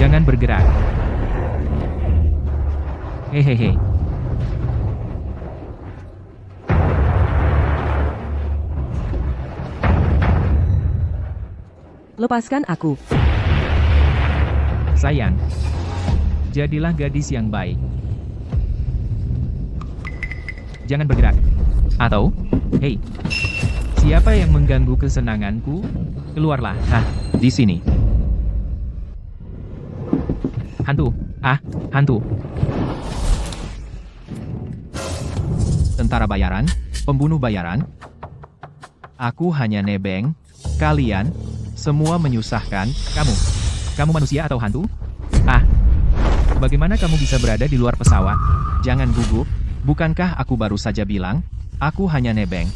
Jangan bergerak. Hehehe. Lepaskan aku. Sayang. Jadilah gadis yang baik. Jangan bergerak. Atau, hei. Siapa yang mengganggu kesenanganku? Keluarlah. Di sini. Hantu. Hantu. Tentara bayaran, pembunuh bayaran. Aku hanya nebeng. Kalian, semua menyusahkan. Kamu manusia atau hantu? Bagaimana kamu bisa berada di luar pesawat? Jangan gugup. Bukankah aku baru saja bilang? Aku hanya nebeng.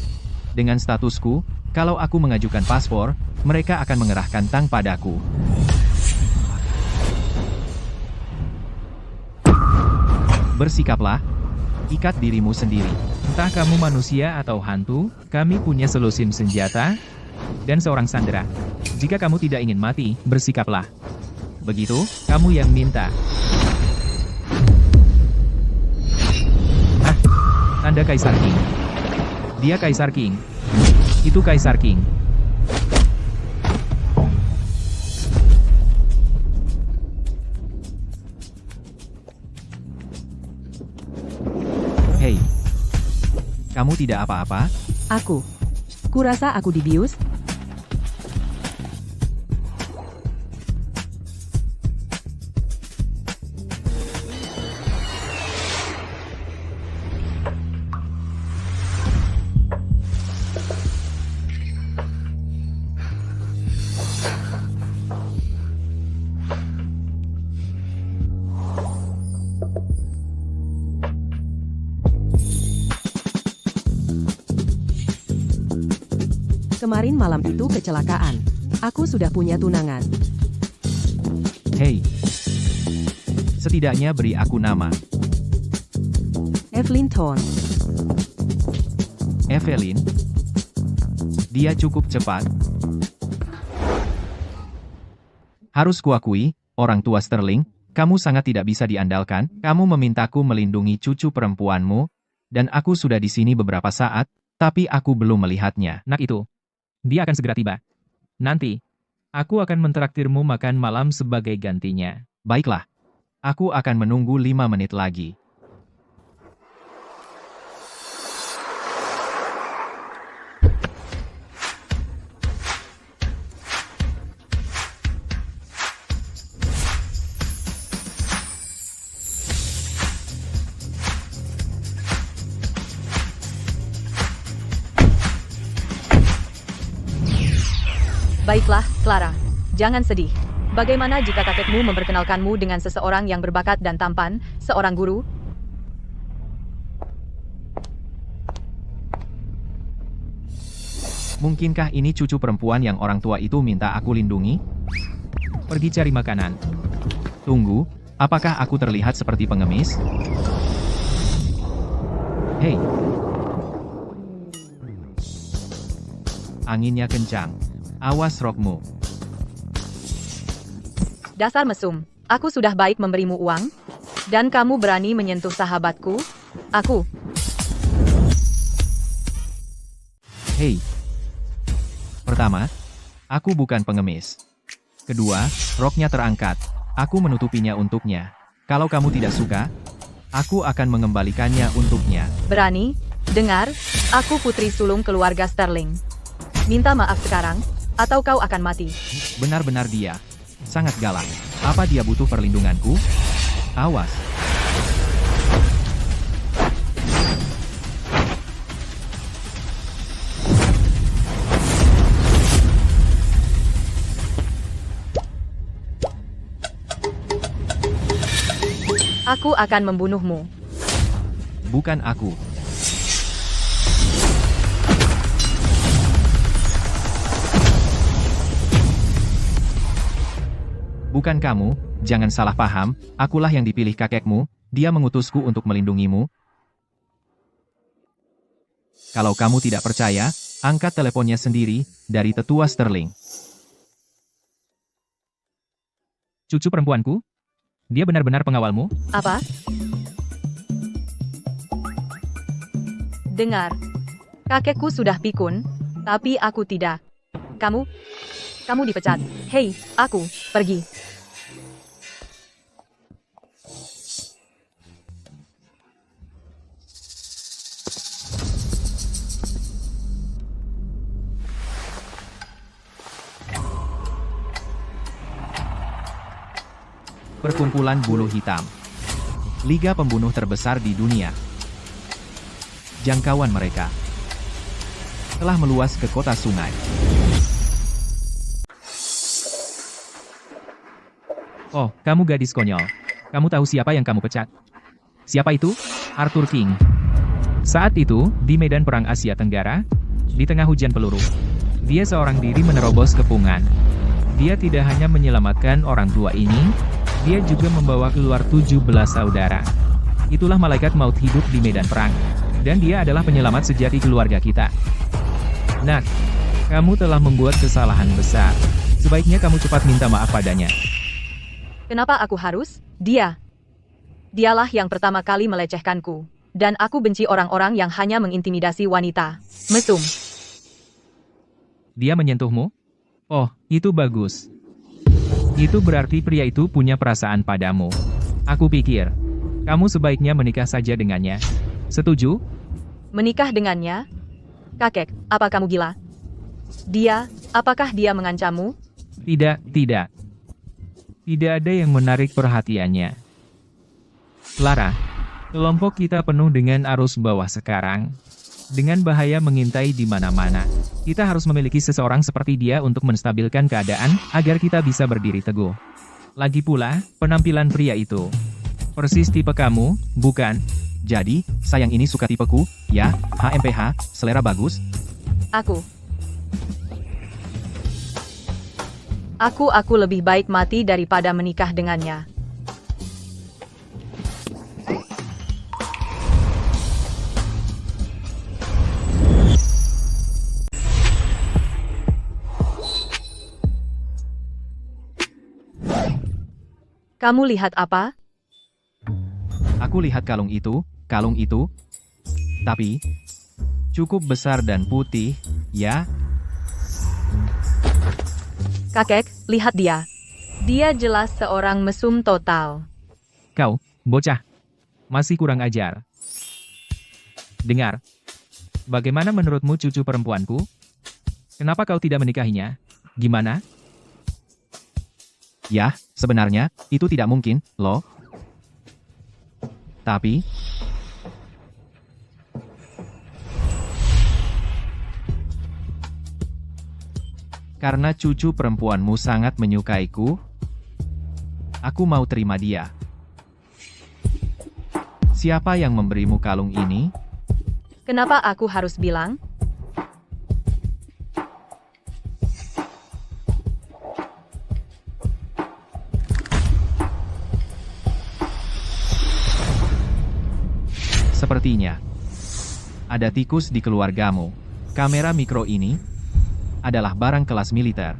Dengan statusku, kalau aku mengajukan paspor, mereka akan mengerahkan tang padaku. Bersikaplah. Ikat dirimu sendiri. Entah kamu manusia atau hantu, kami punya selusin senjata dan seorang sandera. Jika kamu tidak ingin mati, bersikaplah. Begitu, kamu yang minta. Tanda Kaisar King. Dia Kaisar King. Itu Kaisar King. Hei. Kamu tidak apa-apa? Aku. Kurasa aku dibius? Kemarin malam itu kecelakaan. Aku sudah punya tunangan. Hei. Setidaknya beri aku nama. Evelyn Thorne. Evelyn. Dia cukup cepat. Harus kuakui, orang tua Sterling, kamu sangat tidak bisa diandalkan. Kamu memintaku melindungi cucu perempuanmu, dan aku sudah di sini beberapa saat, tapi aku belum melihatnya. Nak itu. Dia akan segera tiba. Nanti, aku akan mentraktirmu makan malam sebagai gantinya. Baiklah. Aku akan menunggu 5 menit lagi. Baiklah, Clara. Jangan sedih. Bagaimana jika kakekmu memperkenalkanmu dengan seseorang yang berbakat dan tampan, seorang guru? Mungkinkah ini cucu perempuan yang orang tua itu minta aku lindungi? Pergi cari makanan. Tunggu, apakah aku terlihat seperti pengemis? Hei. Anginnya kencang. Awas rokmu. Dasar mesum. Aku sudah baik memberimu uang, dan kamu berani menyentuh sahabatku? Aku. Hei. Pertama, aku bukan pengemis. Kedua, roknya terangkat. Aku menutupinya untuknya. Kalau kamu tidak suka, aku akan mengembalikannya untuknya. Berani? Dengar, aku putri sulung keluarga Sterling. Minta maaf sekarang, atau kau akan mati. Benar-benar dia. Sangat galak. Apa dia butuh perlindunganku? Awas. Aku akan membunuhmu. Bukan aku. Bukan kamu, jangan salah paham, akulah yang dipilih kakekmu, dia mengutusku untuk melindungimu. Kalau kamu tidak percaya, angkat teleponnya sendiri, dari tetua Sterling. Cucu perempuanku? Dia benar-benar pengawalmu? Apa? Dengar. Kakekku sudah pikun, tapi aku tidak. Kamu dipecat. Hei, aku, pergi. Perkumpulan Bulu Hitam. Liga pembunuh terbesar di dunia. Jangkauan mereka telah meluas ke kota sungai. Oh, kamu gadis konyol. Kamu tahu siapa yang kamu pecat? Siapa itu? Arthur King. Saat itu, di medan perang Asia Tenggara, di tengah hujan peluru, dia seorang diri menerobos kepungan. Dia tidak hanya menyelamatkan orang tua ini, dia juga membawa keluar 17 saudara. Itulah malaikat maut hidup di medan perang. Dan dia adalah penyelamat sejati keluarga kita. Nak, kamu telah membuat kesalahan besar. Sebaiknya kamu cepat minta maaf padanya. Kenapa aku harus? Dialah yang pertama kali melecehkanku. Dan aku benci orang-orang yang hanya mengintimidasi wanita. Mesum. Dia menyentuhmu? Oh, itu bagus. Itu berarti pria itu punya perasaan padamu. Aku pikir, kamu sebaiknya menikah saja dengannya. Setuju? Menikah dengannya? Kakek, apa kamu gila? Apakah dia mengancammu? Tidak. Tidak ada yang menarik perhatiannya. Clara, kelompok kita penuh dengan arus bawah sekarang. Dengan bahaya mengintai di mana-mana. Kita harus memiliki seseorang seperti dia untuk menstabilkan keadaan, agar kita bisa berdiri teguh. Lagi pula, penampilan pria itu persis tipe kamu, bukan? Jadi, sayang ini suka tipeku, ya, HMPH, selera bagus. Aku lebih baik mati daripada menikah dengannya. Kamu lihat apa? Aku lihat kalung itu. Tapi, cukup besar dan putih, ya? Kakek, lihat dia. Dia jelas seorang mesum total. Kau, bocah, masih kurang ajar. Dengar, bagaimana menurutmu cucu perempuanku? Kenapa kau tidak menikahinya? Gimana? Ya, sebenarnya, itu tidak mungkin, loh. Tapi, karena cucu perempuanmu sangat menyukaiku, aku mau terima dia. Siapa yang memberimu kalung ini? Kenapa aku harus bilang? Sepertinya ada tikus di keluargamu. Kamera mikro ini adalah barang kelas militer.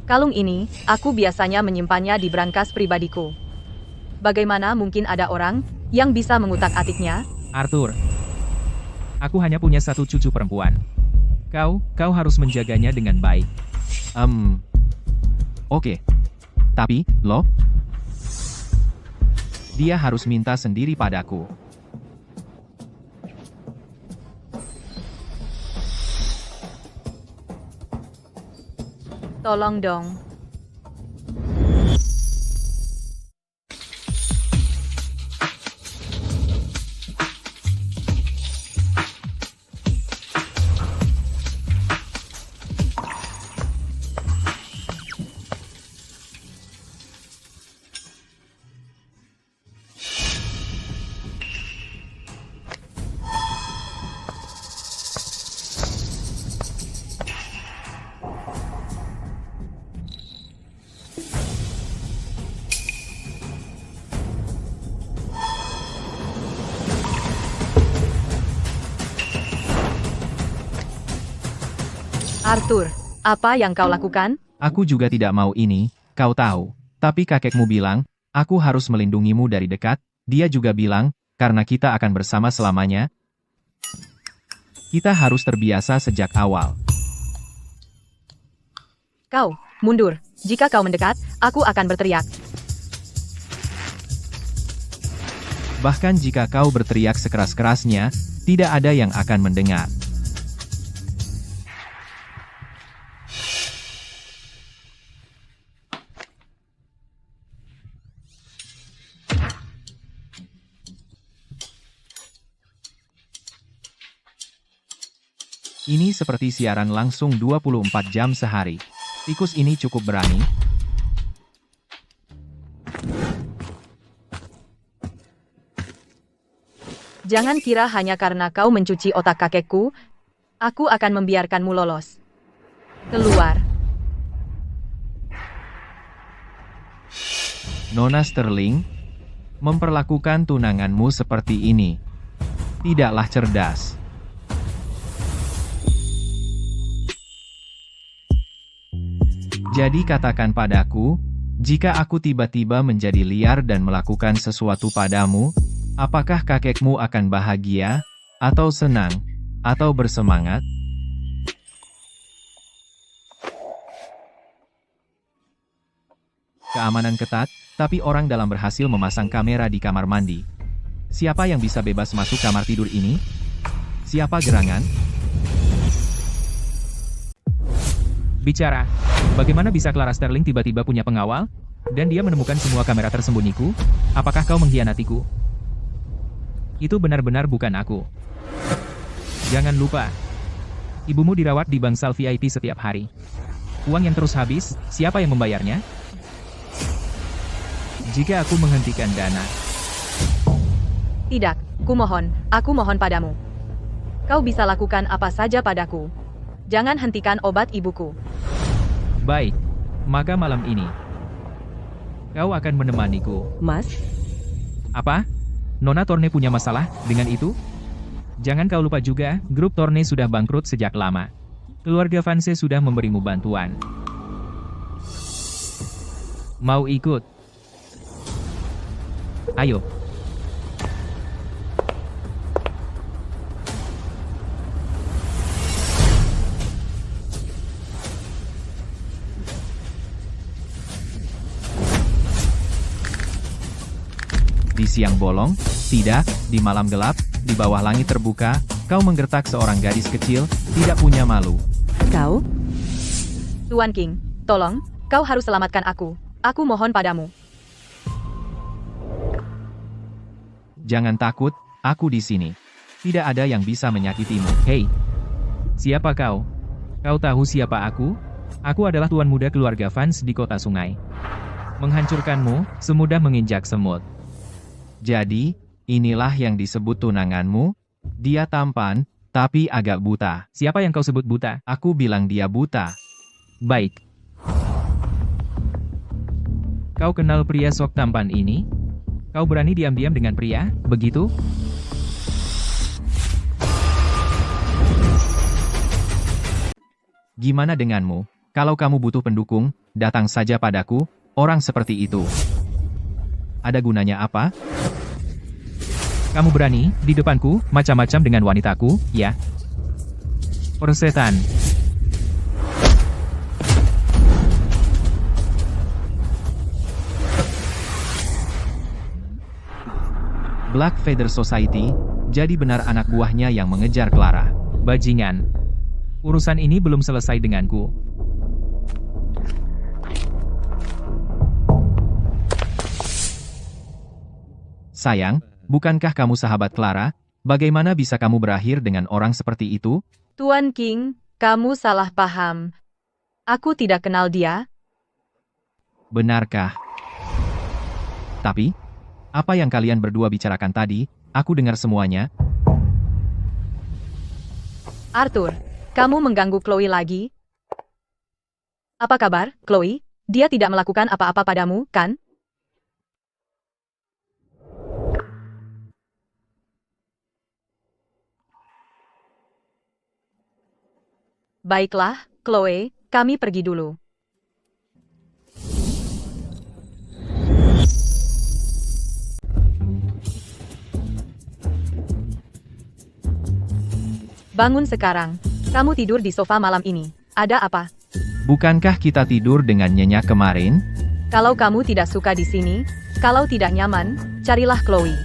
Kalung ini, aku biasanya menyimpannya di brankas pribadiku. Bagaimana mungkin ada orang yang bisa mengutak-atiknya? Arthur, aku hanya punya satu cucu perempuan. Kau harus menjaganya dengan baik. Oke. Tapi, loh, dia harus minta sendiri padaku. Tolong dong. Arthur, apa yang kau lakukan? Aku juga tidak mau ini, kau tahu. Tapi kakekmu bilang, aku harus melindungimu dari dekat. Dia juga bilang, karena kita akan bersama selamanya, kita harus terbiasa sejak awal. Kau, mundur. Jika kau mendekat, aku akan berteriak. Bahkan jika kau berteriak sekeras-kerasnya, tidak ada yang akan mendengar. Ini seperti siaran langsung 24 jam sehari. Tikus ini cukup berani. Jangan kira hanya karena kau mencuci otak kakekku, aku akan membiarkanmu lolos. Keluar. Nona Sterling, memperlakukan tunanganmu seperti ini tidaklah cerdas. Jadi katakan padaku, jika aku tiba-tiba menjadi liar dan melakukan sesuatu padamu, apakah kakekmu akan bahagia, atau senang, atau bersemangat? Keamanan ketat, tapi orang dalam berhasil memasang kamera di kamar mandi. Siapa yang bisa bebas masuk kamar tidur ini? Siapa gerangan? Bicara. Bagaimana bisa Clara Sterling tiba-tiba punya pengawal? Dan dia menemukan semua kamera tersembunyiku? Apakah kau mengkhianatiku? Itu benar-benar bukan aku. Jangan lupa. Ibumu dirawat di bangsal VIP setiap hari. Uang yang terus habis, siapa yang membayarnya? Jika aku menghentikan dana. Tidak, aku mohon padamu. Kau bisa lakukan apa saja padaku. Jangan hentikan obat ibuku. Baik, maka malam ini, kau akan menemaniku. Mas, Apa? Nona Torne punya masalah dengan itu? Jangan kau lupa juga, grup Torne sudah bangkrut sejak lama. Keluarga Vance sudah memberimu bantuan. Mau ikut? Ayo. Di siang bolong, tidak, di malam gelap, di bawah langit terbuka, kau menggertak seorang gadis kecil, tidak punya malu. kau? Tuan King, tolong, kau harus selamatkan aku. Aku mohon padamu. Jangan takut, aku di sini. Tidak ada yang bisa menyakitimu. Hei, siapa kau? Kau tahu siapa aku? Aku adalah tuan muda keluarga Vance di kota sungai. Menghancurkanmu, semudah menginjak semut. Jadi, inilah yang disebut tunanganmu? Dia tampan, tapi agak buta. Siapa yang kau sebut buta? Aku bilang dia buta. Baik. Kau kenal pria sok tampan ini? Kau berani diam-diam dengan pria, begitu? Gimana denganmu? Kalau kamu butuh pendukung, datang saja padaku, orang seperti itu. Ada gunanya apa? Kamu berani, di depanku, macam-macam dengan wanitaku, ya? Persetan. Black Feather Society, jadi benar anak buahnya yang mengejar Clara. Bajingan. Urusan ini belum selesai denganku. Sayang, bukankah kamu sahabat Clara? Bagaimana bisa kamu berakhir dengan orang seperti itu? Tuan King, kamu salah paham. Aku tidak kenal dia. Benarkah? Tapi, apa yang kalian berdua bicarakan tadi, aku dengar semuanya. Arthur, kamu mengganggu Chloe lagi? Apa kabar, Chloe? Dia tidak melakukan apa-apa padamu, kan? Baiklah, Chloe, kami pergi dulu. Bangun sekarang. Kamu tidur di sofa malam ini. Ada apa? Bukankah kita tidur dengan nyenyak kemarin? Kalau kamu tidak suka di sini, kalau tidak nyaman, carilah Chloe.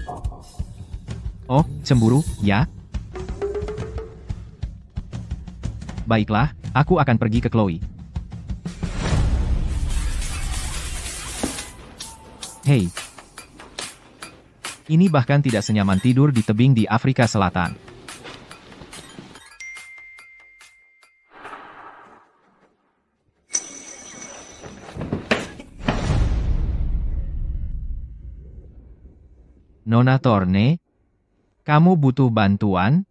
Oh, cemburu, ya? Baiklah, aku akan pergi ke Chloe. Hei. Ini bahkan tidak senyaman tidur di tebing di Afrika Selatan. Nona Thorne, kamu butuh bantuan?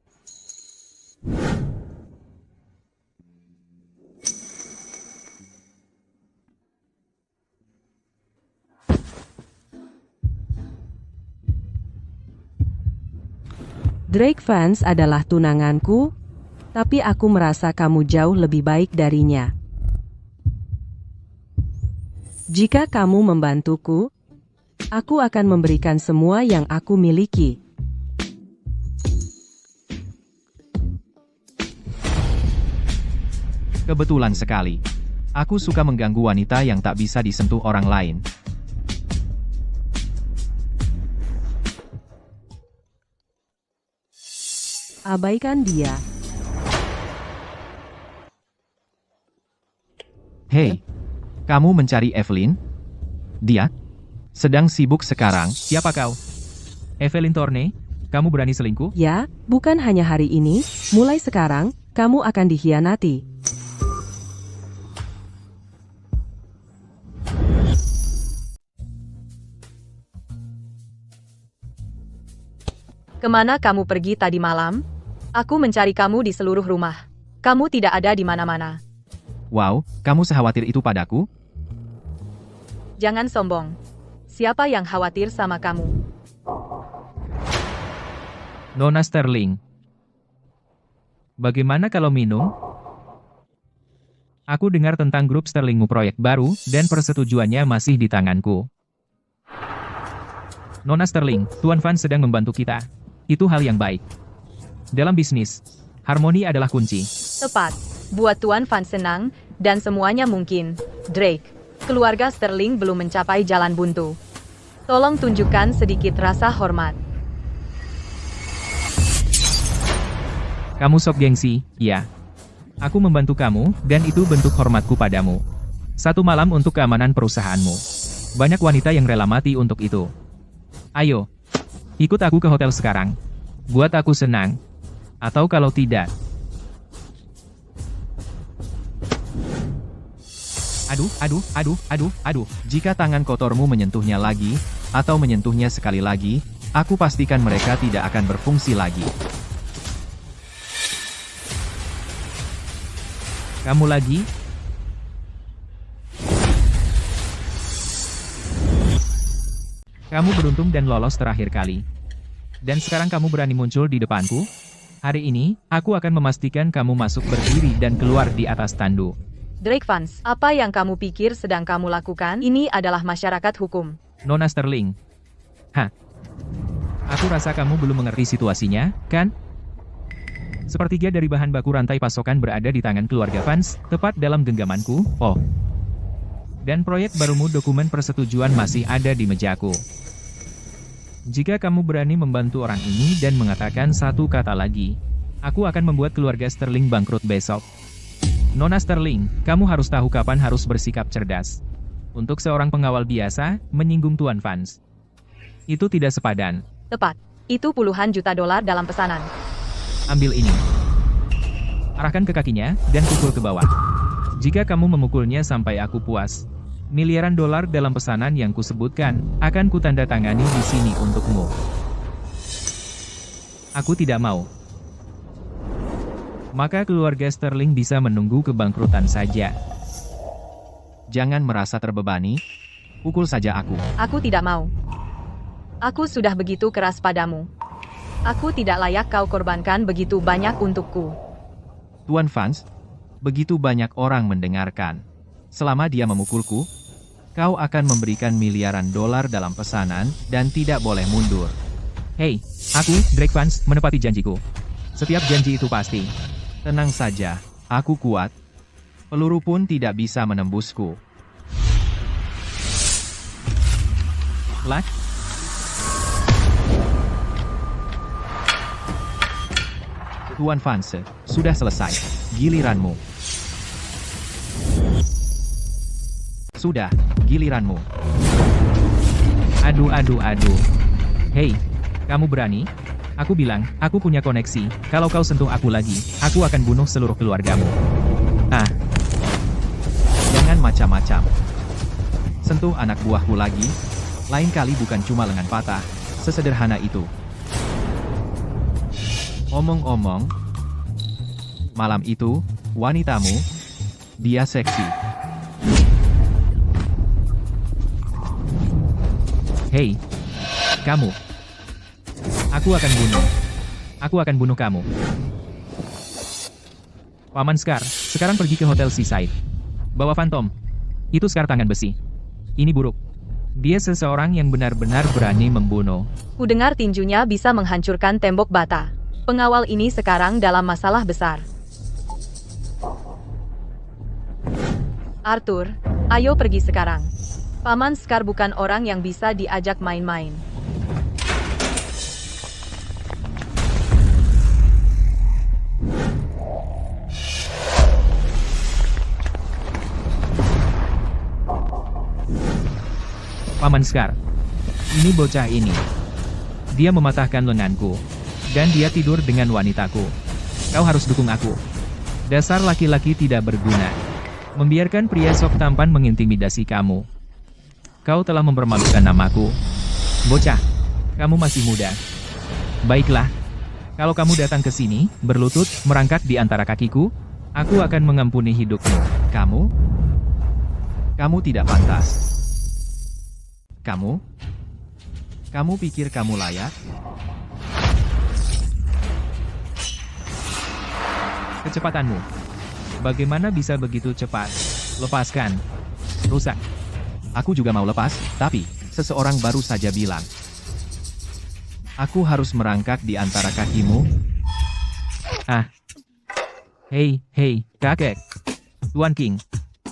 Drake Vance adalah tunanganku, tapi aku merasa kamu jauh lebih baik darinya. Jika kamu membantuku, aku akan memberikan semua yang aku miliki. Kebetulan sekali. Aku suka mengganggu wanita yang tak bisa disentuh orang lain. Abaikan dia. Hei, kamu mencari Evelyn? Dia sedang sibuk sekarang. Siapa kau? Evelyn Thorne, kamu berani selingkuh? Ya, bukan hanya hari ini, mulai sekarang, kamu akan dikhianati. Kemana kamu pergi tadi malam? Aku mencari kamu di seluruh rumah. Kamu tidak ada di mana-mana. Wow, kamu sekhawatir itu padaku? Jangan sombong. Siapa yang khawatir sama kamu? Nona Sterling. Bagaimana kalau minum? Aku dengar tentang grup Sterlingmu proyek baru, dan persetujuannya masih di tanganku. Nona Sterling, Tuan Vance sedang membantu kita. Itu hal yang baik. Dalam bisnis, harmoni adalah kunci. Tepat. Buat Tuan Vance senang, dan semuanya mungkin. Drake, keluarga Sterling belum mencapai jalan buntu. Tolong tunjukkan sedikit rasa hormat. Kamu sok gengsi, ya. Aku membantu kamu, dan itu bentuk hormatku padamu. Satu malam untuk keamanan perusahaanmu. Banyak wanita yang rela mati untuk itu. Ayo, ikut aku ke hotel sekarang. Buat aku senang. Atau kalau tidak. Aduh. Jika tangan kotormu menyentuhnya lagi, atau menyentuhnya sekali lagi, aku pastikan mereka tidak akan berfungsi lagi. Kamu lagi? Kamu beruntung dan lolos terakhir kali. Dan sekarang kamu berani muncul di depanku? Hari ini, aku akan memastikan kamu masuk berdiri dan keluar di atas tandu. Drake Vance, apa yang kamu pikir sedang kamu lakukan? Ini adalah masyarakat hukum. Nona Sterling. Hah? Aku rasa kamu belum mengerti situasinya, kan? Sepertiga dari bahan baku rantai pasokan berada di tangan keluarga Vance, tepat dalam genggamanku. Oh. Dan proyek barumu dokumen persetujuan masih ada di mejaku. Jika kamu berani membantu orang ini dan mengatakan satu kata lagi, aku akan membuat keluarga Sterling bangkrut besok. Nona Sterling, kamu harus tahu kapan harus bersikap cerdas. Untuk seorang pengawal biasa, menyinggung Tuan Vance. Itu tidak sepadan. Tepat. Itu puluhan juta dolar dalam pesanan. Ambil ini. Arahkan ke kakinya, dan pukul ke bawah. Jika kamu memukulnya sampai aku puas, miliaran dolar dalam pesanan yang kusebutkan, akan kutandatangani di sini untukmu. Aku tidak mau. Maka keluarga Sterling bisa menunggu kebangkrutan saja. Jangan merasa terbebani, pukul saja aku. Aku tidak mau. Aku sudah begitu keras padamu. Aku tidak layak kau korbankan begitu banyak untukku. Tuan Vance, begitu banyak orang mendengarkan. Selama dia memukulku, kau akan memberikan miliaran dolar dalam pesanan, dan tidak boleh mundur. Hei, aku, Drake Vance, menepati janjiku. Setiap janji itu pasti. Tenang saja, aku kuat. Peluru pun tidak bisa menembusku. Lak, Tuan Vanse, sudah selesai. Giliranmu. Sudah, giliranmu. aduh. Hei, kamu berani? Aku bilang, aku punya koneksi. Kalau kau sentuh aku lagi, aku akan bunuh seluruh keluargamu. Ah, Jangan macam-macam. Sentuh anak buahku lagi. Lain kali bukan cuma lengan patah. Sesederhana itu. Omong-omong, malam itu, wanitamu, dia seksi. hei, kamu. Aku akan bunuh kamu. Paman Scar, sekarang pergi ke Hotel Seaside. Bawa Phantom. Itu Scar tangan besi. Ini buruk. Dia seseorang yang benar-benar berani membunuh. Kudengar tinjunya bisa menghancurkan tembok bata. Pengawal ini sekarang dalam masalah besar. Arthur, ayo pergi sekarang. Paman Scar bukan orang yang bisa diajak main-main. Paman Scar. Ini bocah ini. Dia mematahkan lenganku. Dan dia tidur dengan wanitaku. Kau harus dukung aku. Dasar laki-laki tidak berguna. Membiarkan pria sok tampan mengintimidasi kamu. Kau telah mempermalukan namaku. Bocah, kamu masih muda. Baiklah. Kalau kamu datang ke sini, berlutut, merangkak di antara kakiku, aku akan mengampuni hidupmu. Kamu? Kamu tidak pantas. Kamu? Kamu pikir kamu layak? Kecepatanmu. Bagaimana bisa begitu cepat? Lepaskan. Rusak. Aku juga mau lepas, tapi seseorang baru saja bilang. Aku harus merangkak di antara kakimu. Ah. Hei, kakek. Tuan King.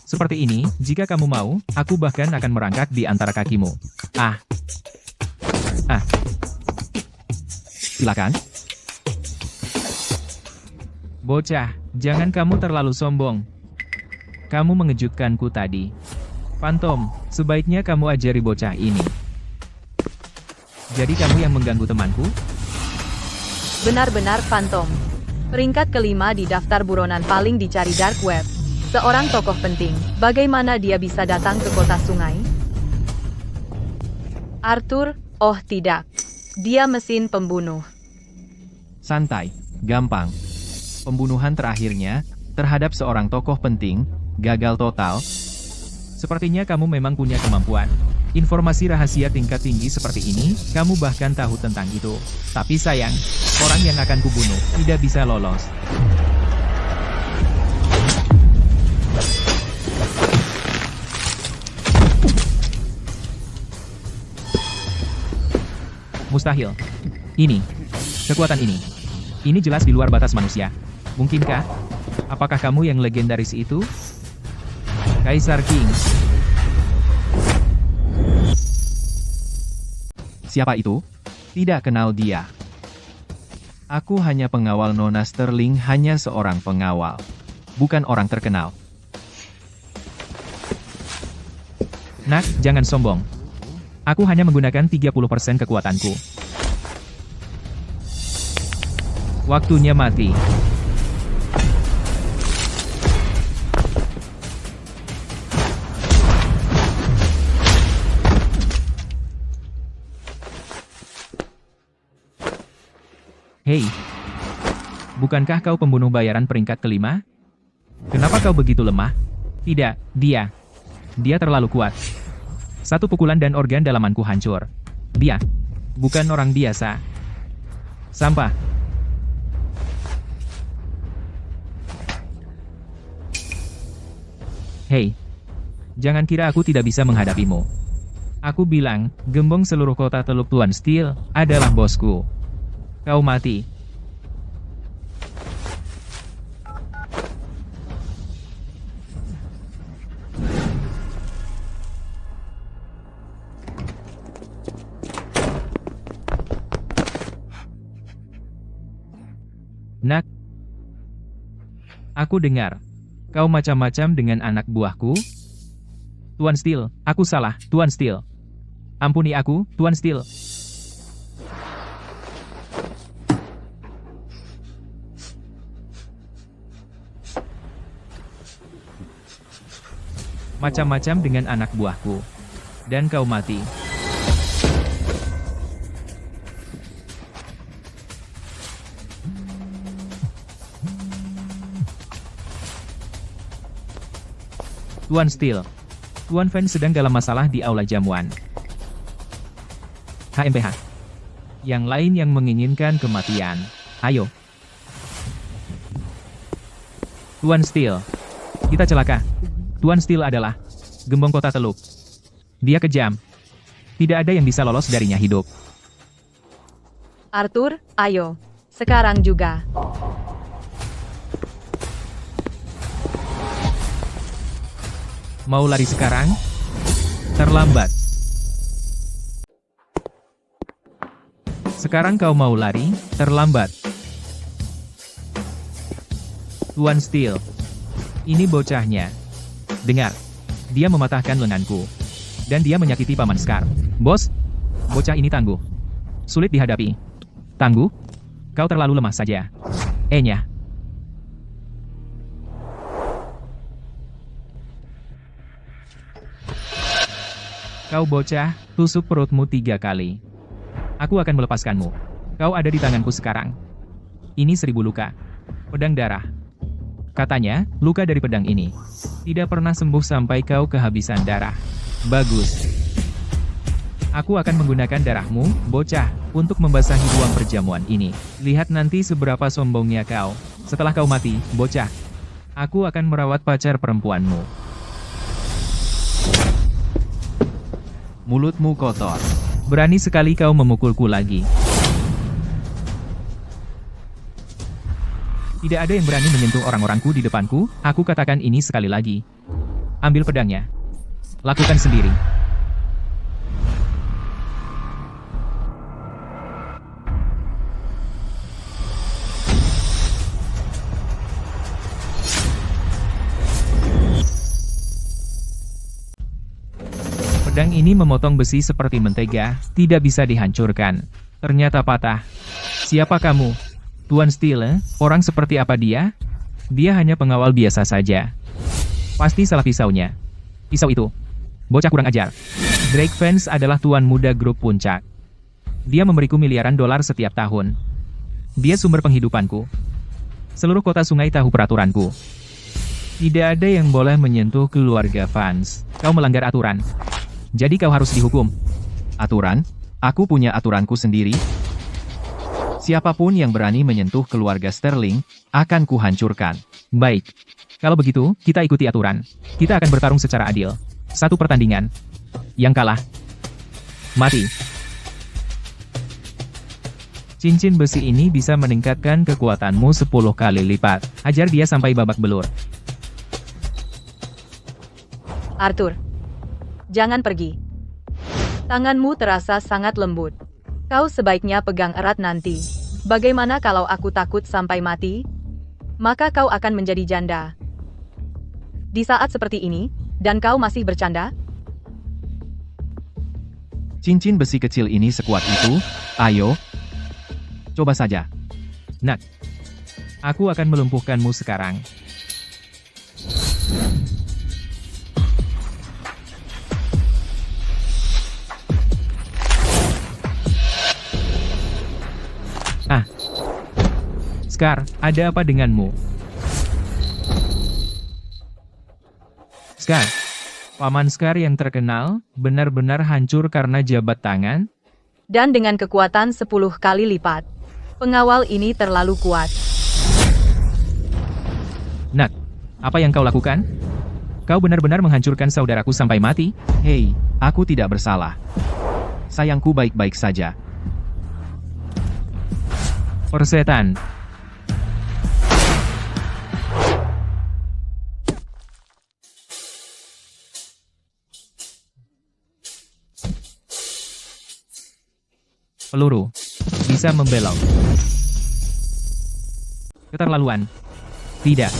Seperti ini, jika kamu mau, aku bahkan akan merangkak di antara kakimu. Ah. Silakan. Bocah, jangan kamu terlalu sombong. Kamu mengejutkanku tadi. Phantom, sebaiknya kamu ajari bocah ini. Jadi kamu yang mengganggu temanku? Benar-benar Phantom. Peringkat kelima di daftar buronan paling dicari Dark Web. Seorang tokoh penting. Bagaimana dia bisa datang ke kota sungai? Arthur, oh tidak. Dia mesin pembunuh. Santai, gampang. Pembunuhan terakhirnya, terhadap seorang tokoh penting, gagal total. Sepertinya kamu memang punya kemampuan. Informasi rahasia tingkat tinggi seperti ini, kamu bahkan tahu tentang itu. Tapi sayang, orang yang akan kubunuh tidak bisa lolos. Mustahil. Ini. Kekuatan ini. Ini jelas di luar batas manusia. Mungkinkah? Apakah kamu yang legendaris itu? Kaisar King. Siapa itu? Tidak kenal dia. Aku hanya pengawal Nona Sterling, hanya seorang pengawal. Bukan orang terkenal. Nak, jangan sombong. Aku hanya menggunakan 30% kekuatanku. Waktunya mati. Hei, bukankah kau pembunuh bayaran peringkat kelima? Kenapa kau begitu lemah? Tidak, dia terlalu kuat. Satu pukulan dan organ dalamanku hancur. Dia bukan orang biasa. Sampah. Hei, jangan kira aku tidak bisa menghadapimu. Aku bilang, gembong seluruh kota Teluk Tuan Steel adalah bosku. Kau mati. Nak, aku dengar. Kau macam-macam dengan anak buahku? Tuan Steel, aku salah, Tuan Steel. Ampuni aku, Tuan Steel. Macam-macam dengan anak buahku. Dan kau mati. Tuan Steel. Tuan Fan sedang dalam masalah di aula jamuan. HMPH. Yang lain yang menginginkan kematian. Ayo. Tuan Steel. Kita celaka. Tuan Steel adalah gembong kota Teluk. Dia kejam. Tidak ada yang bisa lolos darinya hidup. Arthur, ayo. Sekarang juga. Mau lari sekarang? Terlambat. Sekarang kau mau lari? Terlambat. Tuan Steel. Ini bocahnya. Dengar. Dia mematahkan lenganku. Dan dia menyakiti Paman Scar. Bos, bocah ini tangguh. Sulit dihadapi. Tangguh? Kau terlalu lemah saja. Enya. Kau bocah, tusuk perutmu 3 kali. Aku akan melepaskanmu. Kau ada di tanganku sekarang. Ini 1000 luka. Pedang darah. Katanya, luka dari pedang ini tidak pernah sembuh sampai kau kehabisan darah. Bagus. Aku akan menggunakan darahmu, bocah, untuk membasahi ruang perjamuan ini. Lihat nanti seberapa sombongnya kau. Setelah kau mati, bocah, aku akan merawat pacar perempuanmu. Mulutmu kotor. Berani sekali kau memukulku lagi. Tidak ada yang berani menyentuh orang-orangku di depanku, aku katakan ini sekali lagi. Ambil pedangnya. Lakukan sendiri. Pedang ini memotong besi seperti mentega, tidak bisa dihancurkan. Ternyata patah. Siapa kamu? Tuan Steel, orang seperti apa dia? Dia hanya pengawal biasa saja. Pasti salah pisaunya. Pisau itu. Bocah kurang ajar. Drake Vance adalah tuan muda grup puncak. Dia memberiku miliaran dolar setiap tahun. Dia sumber penghidupanku. Seluruh kota sungai tahu peraturanku. Tidak ada yang boleh menyentuh keluarga Vance. Kau melanggar aturan. Jadi kau harus dihukum. Aturan? Aku punya aturanku sendiri. Siapapun yang berani menyentuh keluarga Sterling, akan kuhancurkan. Baik. Kalau begitu, kita ikuti aturan. Kita akan bertarung secara adil. 1 pertandingan. Yang kalah mati. Cincin besi ini bisa meningkatkan kekuatanmu 10 kali lipat. Ajar dia sampai babak belur. Arthur. Jangan pergi. Tanganmu terasa sangat lembut. Kau sebaiknya pegang erat nanti. Bagaimana kalau aku takut sampai mati? Maka kau akan menjadi janda. Di saat seperti ini, dan kau masih bercanda? Cincin besi kecil ini sekuat itu? Ayo. Coba saja. Nak. Aku akan melumpuhkanmu sekarang. Scar, ada apa denganmu? Scar, Paman Scar yang terkenal, benar-benar hancur karena jabat tangan? Dan dengan kekuatan 10 kali lipat. Pengawal ini terlalu kuat. Nak, apa yang kau lakukan? Kau benar-benar menghancurkan saudaraku sampai mati? Hei, aku tidak bersalah. Sayangku baik-baik saja. Persetan. Peluru bisa membelok. Keterlaluan. Tidak.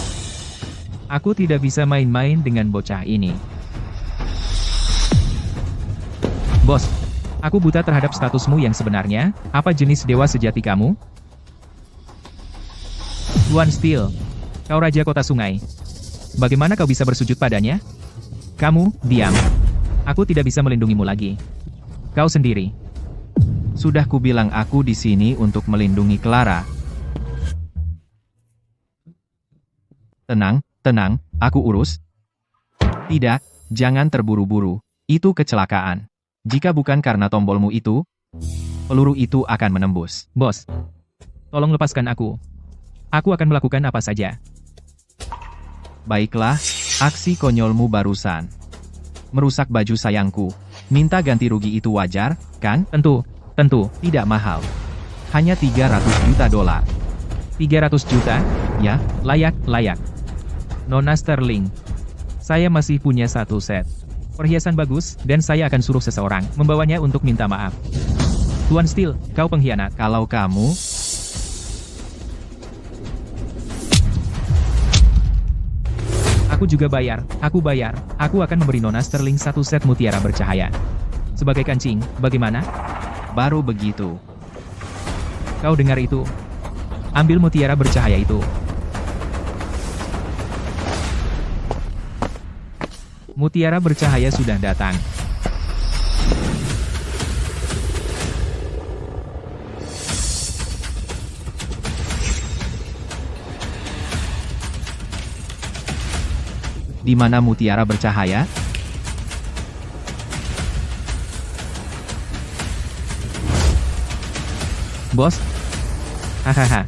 Aku tidak bisa main-main dengan bocah ini. Bos, aku buta terhadap statusmu yang sebenarnya. Apa jenis dewa sejati kamu? Tuan Steel, kau raja kota sungai. Bagaimana kau bisa bersujud padanya? Kamu, diam. Aku tidak bisa melindungimu lagi. Kau sendiri. Sudah kubilang aku di sini untuk melindungi Clara. Tenang, tenang, aku urus. Tidak, jangan terburu-buru. Itu kecelakaan. Jika bukan karena tombolmu itu, peluru itu akan menembus. Bos, tolong lepaskan aku. Aku akan melakukan apa saja. Baiklah, aksi konyolmu barusan. Merusak baju sayangku. Minta ganti rugi itu wajar, kan? Tentu. Tidak mahal. Hanya 300 juta dolar. 300 juta? Ya, Layak. Nona Sterling. Saya masih punya satu set perhiasan bagus, dan saya akan suruh seseorang membawanya untuk minta maaf. Tuan Steel, kau pengkhianat. kalau kamu... Aku juga bayar. Aku akan memberi Nona Sterling satu set mutiara bercahaya. Sebagai kancing, bagaimana? Baru begitu. Kau dengar itu? Ambil mutiara bercahaya itu. Mutiara bercahaya sudah datang. Di mana mutiara bercahaya? Bos? Hahaha.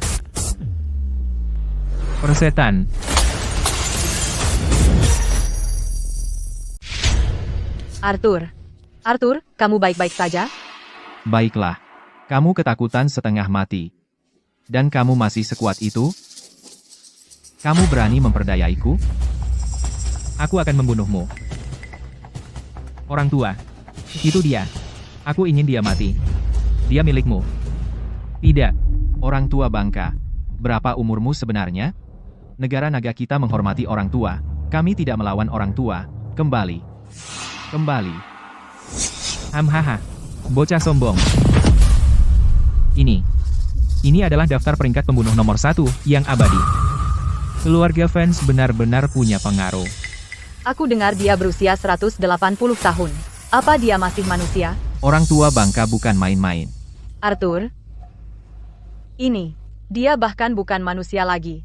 Persetan. Arthur, kamu baik-baik saja? Baiklah. Kamu ketakutan setengah mati. Dan kamu masih sekuat itu? Kamu berani memperdayaiku? Aku akan membunuhmu. Orang tua. Itu dia. Aku ingin dia mati. Dia milikmu. Tidak. Orang tua bangka. Berapa umurmu sebenarnya? Negara naga kita menghormati orang tua. Kami tidak melawan orang tua. Kembali. Hamhaha. Bocah sombong. Ini adalah daftar peringkat pembunuh nomor 1 yang abadi. Keluarga fans benar-benar punya pengaruh. Aku dengar dia berusia 180 tahun. Apa dia masih manusia? Orang tua bangka bukan main-main. Arthur? Dia bahkan bukan manusia lagi.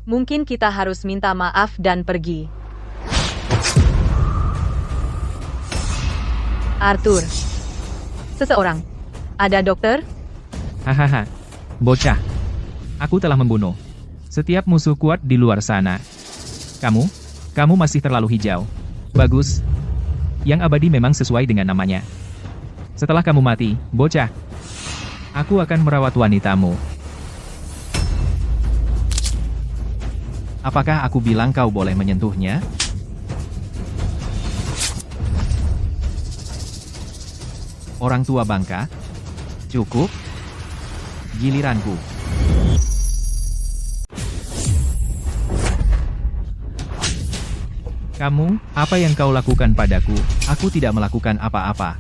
Mungkin kita harus minta maaf dan pergi. Arthur. Seseorang. Ada dokter? Hahaha. Bocah. Aku telah membunuh setiap musuh kuat di luar sana. Kamu masih terlalu hijau. Bagus. Yang abadi memang sesuai dengan namanya. Setelah kamu mati, bocah, aku akan merawat wanitamu. Apakah aku bilang kau boleh menyentuhnya? Orang tua bangka? Cukup? Giliranku. Kamu, apa yang kau lakukan padaku? Aku tidak melakukan apa-apa.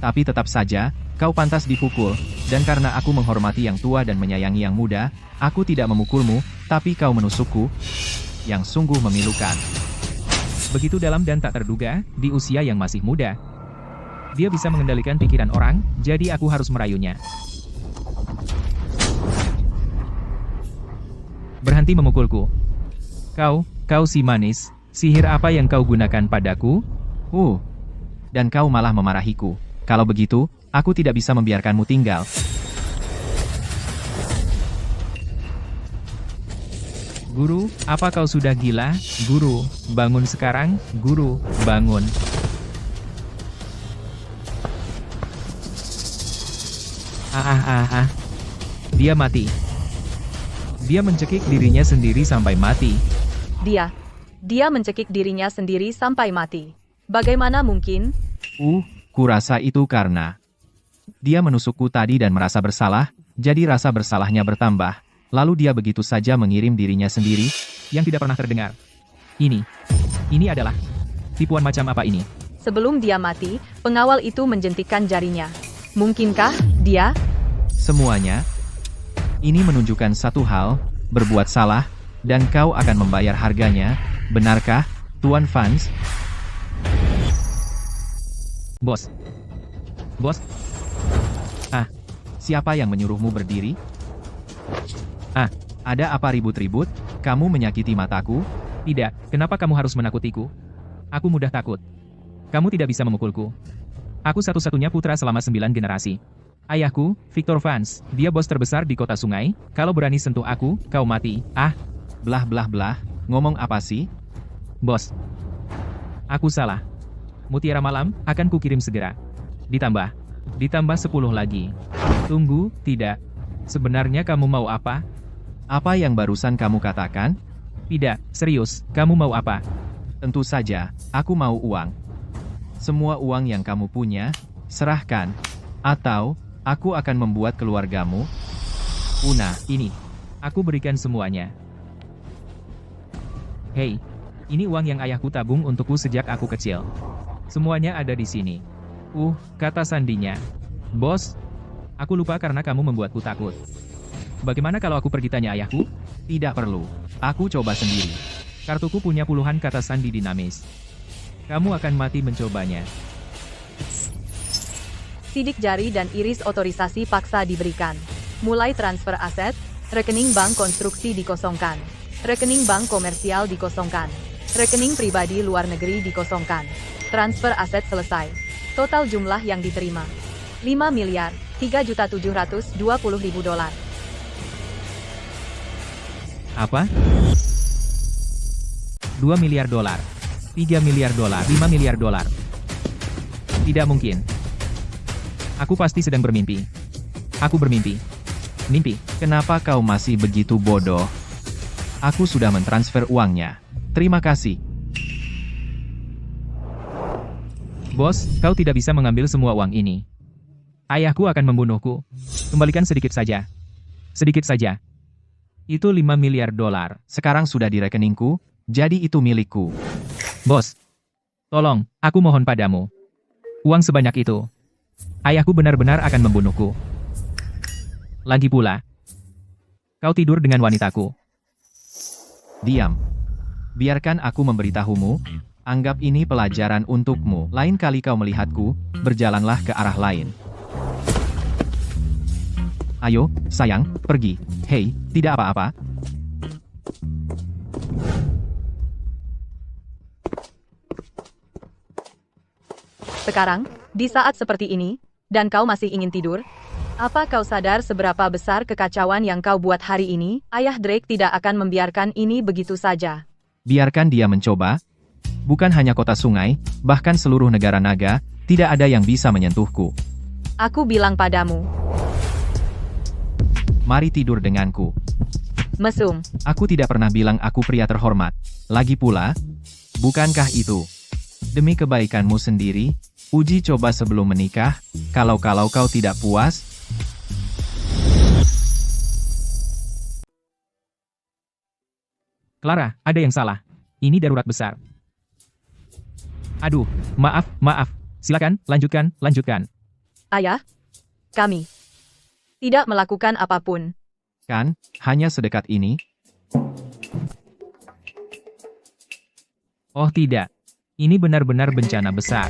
Tapi tetap saja, kau pantas dipukul, dan karena aku menghormati yang tua dan menyayangi yang muda, aku tidak memukulmu, tapi kau menusukku, yang sungguh memilukan. Begitu dalam dan tak terduga, di usia yang masih muda. Dia bisa mengendalikan pikiran orang, jadi aku harus merayunya. Berhenti memukulku. Kau si manis, sihir apa yang kau gunakan padaku? Dan kau malah memarahiku. Kalau begitu, aku tidak bisa membiarkanmu tinggal. Guru, apa kau sudah gila? Guru, bangun sekarang. Guru, bangun. Dia mati. Dia mencekik dirinya sendiri sampai mati. Dia mencekik dirinya sendiri sampai mati. Bagaimana mungkin? Kurasa itu karena dia menusukku tadi dan merasa bersalah, jadi rasa bersalahnya bertambah. Lalu dia begitu saja mengirim dirinya sendiri. Yang tidak pernah terdengar. Ini adalah tipuan macam apa ini? Sebelum dia mati, pengawal itu menjentikkan jarinya. Mungkinkah dia? Semuanya. Ini menunjukkan satu hal, berbuat salah, dan kau akan membayar harganya. Benarkah, Tuan Vance? Bos. Bos, Siapa yang menyuruhmu berdiri? Ada apa ribut-ribut? Kamu menyakiti mataku? tidak. Kenapa kamu harus menakutiku? Aku mudah takut. Kamu tidak bisa memukulku. Aku satu-satunya putra selama 9 generasi. Ayahku, Victor Vance, dia bos terbesar di kota sungai. Kalau berani sentuh aku, kau mati. Blah blah blah, ngomong apa sih? Bos. Aku salah. Mutiara malam, akan kukirim segera. Ditambah 10 lagi. Tunggu, tidak. Sebenarnya kamu mau apa? Apa yang barusan kamu katakan? Tidak, serius, kamu mau apa? Tentu saja, aku mau uang. Semua uang yang kamu punya, serahkan. Atau, aku akan membuat keluargamu punah. Ini. Aku berikan semuanya. Hei, ini uang yang ayahku tabung untukku sejak aku kecil. Semuanya ada di sini. Kata sandinya. Bos, aku lupa karena kamu membuatku takut. Bagaimana kalau aku pergi tanya ayahku? Tidak perlu, aku coba sendiri. Kartuku punya puluhan kata sandi dinamis. Kamu akan mati mencobanya. Sidik jari dan iris otorisasi paksa diberikan. Mulai transfer aset, rekening bank konstruksi dikosongkan. Rekening bank komersial dikosongkan. Rekening pribadi luar negeri dikosongkan. Transfer aset selesai. Total jumlah yang diterima. 5.3.720.000 dolar. Apa? 2 miliar dolar. 3 miliar dolar. 5 miliar dolar. Tidak mungkin. Aku pasti sedang bermimpi. Aku bermimpi. Mimpi. Kenapa kau masih begitu bodoh? Aku sudah mentransfer uangnya. Terima kasih. Bos, kau tidak bisa mengambil semua uang ini. Ayahku akan membunuhku. Kembalikan sedikit saja. Sedikit saja. Itu 5 miliar dolar. Sekarang sudah di rekeningku, jadi itu milikku. Bos, tolong, aku mohon padamu. Uang sebanyak itu. Ayahku benar-benar akan membunuhku. Lagi pula, kau tidur dengan wanitaku. Diam. Biarkan aku memberitahumu. Anggap ini pelajaran untukmu. Lain kali kau melihatku, berjalanlah ke arah lain. Ayo, sayang, pergi. Hei, tidak apa-apa. Sekarang, di saat seperti ini, dan kau masih ingin tidur? Apa kau sadar seberapa besar kekacauan yang kau buat hari ini? Ayah Drake tidak akan membiarkan ini begitu saja. Biarkan dia mencoba. Bukan hanya kota sungai, bahkan seluruh negara naga, tidak ada yang bisa menyentuhku. Aku bilang padamu. Mari tidur denganku. Mesum. Aku tidak pernah bilang aku pria terhormat. Lagi pula, bukankah itu demi kebaikanmu sendiri? Uji coba sebelum menikah. Kalau kau tidak puas, Clara, ada yang salah. Ini darurat besar. Aduh, maaf. Silakan, lanjutkan. Ayah, kami tidak melakukan apapun. kan, hanya sedekat ini. Oh tidak. Ini benar-benar bencana besar.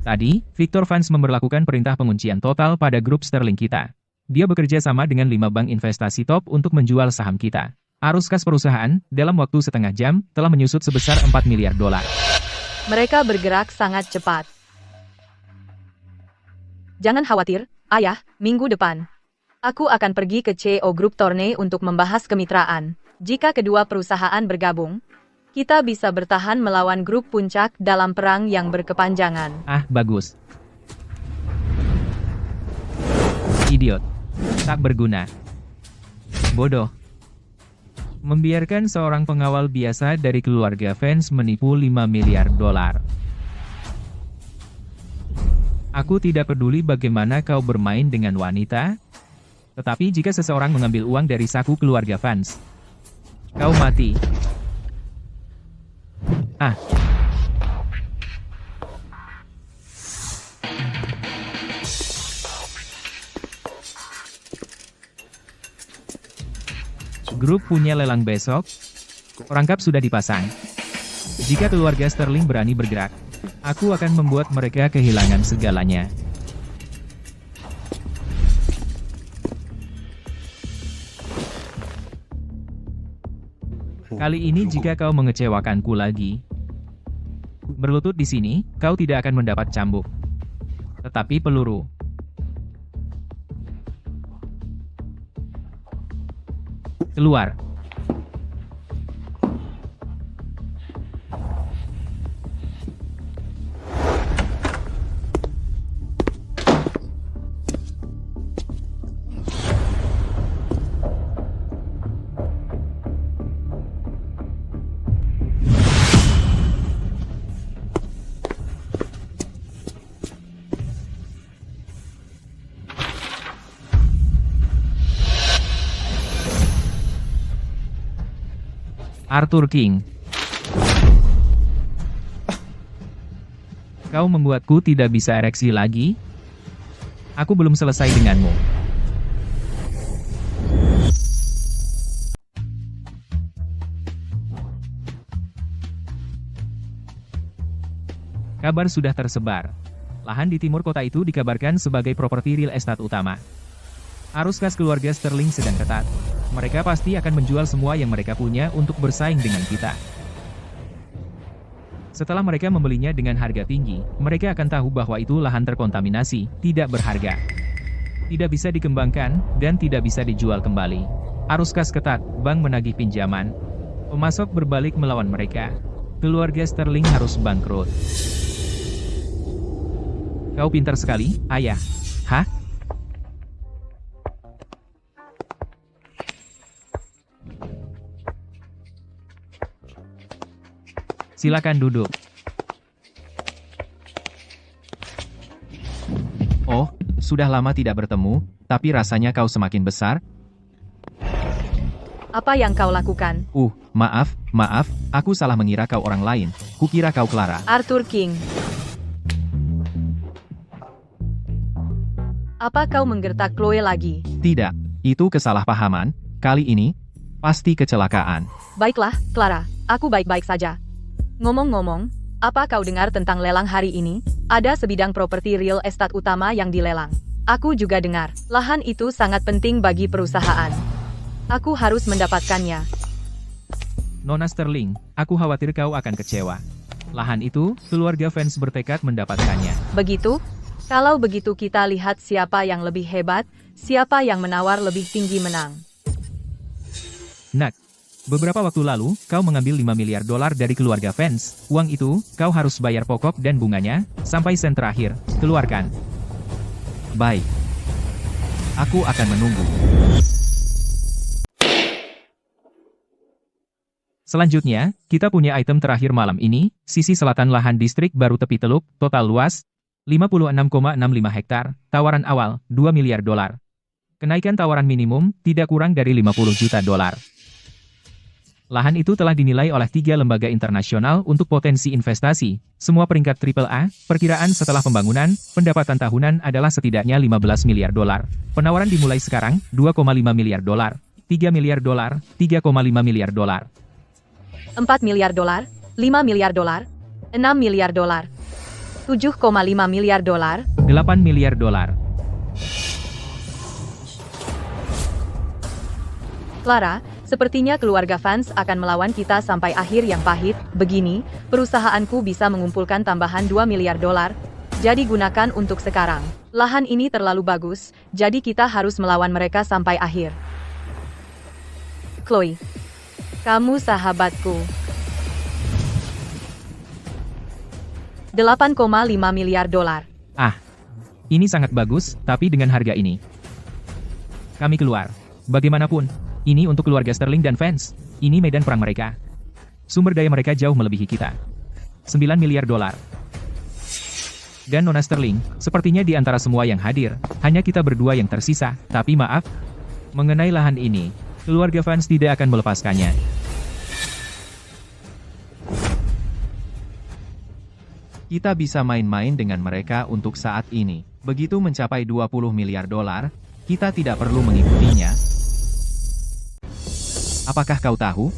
Tadi, Victor Vance memberlakukan perintah penguncian total pada grup Sterling kita. Dia bekerja sama dengan 5 bank investasi top untuk menjual saham kita. Arus kas perusahaan, dalam waktu setengah jam, telah menyusut sebesar 4 miliar dolar. Mereka bergerak sangat cepat. Jangan khawatir, Ayah, minggu depan. Aku akan pergi ke CEO Group Tornay untuk membahas kemitraan. Jika kedua perusahaan bergabung, kita bisa bertahan melawan grup puncak dalam perang yang berkepanjangan. Bagus. Idiot. Tak berguna. Bodoh. Membiarkan seorang pengawal biasa dari keluarga Vance menipu 5 miliar dolar. Aku tidak peduli bagaimana kau bermain dengan wanita. Tetapi jika seseorang mengambil uang dari saku keluarga fans, kau mati. Ah. Grup punya lelang besok. Perangkap sudah dipasang. Jika keluarga Sterling berani bergerak, aku akan membuat mereka kehilangan segalanya. Kali ini jika kau mengecewakanku lagi, berlutut di sini, kau tidak akan mendapat cambuk, tetapi peluru. Keluar. Arthur King. Kau membuatku tidak bisa ereksi lagi? Aku belum selesai denganmu. Kabar sudah tersebar. Lahan di timur kota itu dikabarkan sebagai properti real estate utama. Arus kas keluarga Sterling sedang ketat. Mereka pasti akan menjual semua yang mereka punya untuk bersaing dengan kita. Setelah mereka membelinya dengan harga tinggi, mereka akan tahu bahwa itu lahan terkontaminasi, tidak berharga, tidak bisa dikembangkan, dan tidak bisa dijual kembali. Arus kas ketat, bank menagih pinjaman. Pemasok berbalik melawan mereka. Keluarga Sterling harus bangkrut. Kau pintar sekali, ayah. Hah? Silakan duduk. Oh, sudah lama tidak bertemu, tapi rasanya kau semakin besar. Apa yang kau lakukan? Maaf, aku salah mengira kau orang lain. Kukira kau Clara. Arthur King. Apa kau menggertak Chloe lagi? Tidak, itu kesalahpahaman. Kali ini, pasti kecelakaan. Baiklah, Clara, aku baik-baik saja. Ngomong-ngomong, apa kau dengar tentang lelang hari ini? Ada sebidang properti real estate utama yang dilelang. Aku juga dengar, lahan itu sangat penting bagi perusahaan. Aku harus mendapatkannya. Nona Sterling, aku khawatir kau akan kecewa. Lahan itu, keluarga fans bertekad mendapatkannya. Begitu? Kalau begitu kita lihat siapa yang lebih hebat, siapa yang menawar lebih tinggi menang. Nak, beberapa waktu lalu, kau mengambil 5 miliar dolar dari keluarga fans. Uang itu, kau harus bayar pokok dan bunganya, sampai sen terakhir. Keluarkan. Baik. Aku akan menunggu. Selanjutnya, kita punya item terakhir malam ini, sisi selatan lahan distrik baru tepi teluk, total luas, 56,65 hektar, tawaran awal, 2 miliar dolar. Kenaikan tawaran minimum, tidak kurang dari 50 juta dolar. Lahan itu telah dinilai oleh 3 lembaga internasional untuk potensi investasi, semua peringkat AAA, perkiraan setelah pembangunan, pendapatan tahunan adalah setidaknya 15 miliar dolar. Penawaran dimulai sekarang, 2,5 miliar dolar, 3 miliar dolar, 3,5 miliar dolar. 4 miliar dolar, 5 miliar dolar, 6 miliar dolar, 7,5 miliar dolar, 8 miliar dolar. Clara, sepertinya keluarga fans akan melawan kita sampai akhir yang pahit. Begini, perusahaanku bisa mengumpulkan tambahan 2 miliar dolar. Jadi gunakan untuk sekarang. Lahan ini terlalu bagus, jadi kita harus melawan mereka sampai akhir. Chloe, kamu sahabatku. 8,5 miliar dolar. Ah, ini sangat bagus, tapi dengan harga ini, kami keluar. Bagaimanapun, ini untuk keluarga Sterling dan fans. Ini medan perang mereka. Sumber daya mereka jauh melebihi kita. 9 miliar dolar. Dan Nona Sterling, sepertinya di antara semua yang hadir, hanya kita berdua yang tersisa, tapi maaf, mengenai lahan ini, keluarga Vance tidak akan melepaskannya. Kita bisa main-main dengan mereka untuk saat ini. Begitu mencapai 20 miliar dolar, kita tidak perlu mengikutinya. Apakah kau tahu?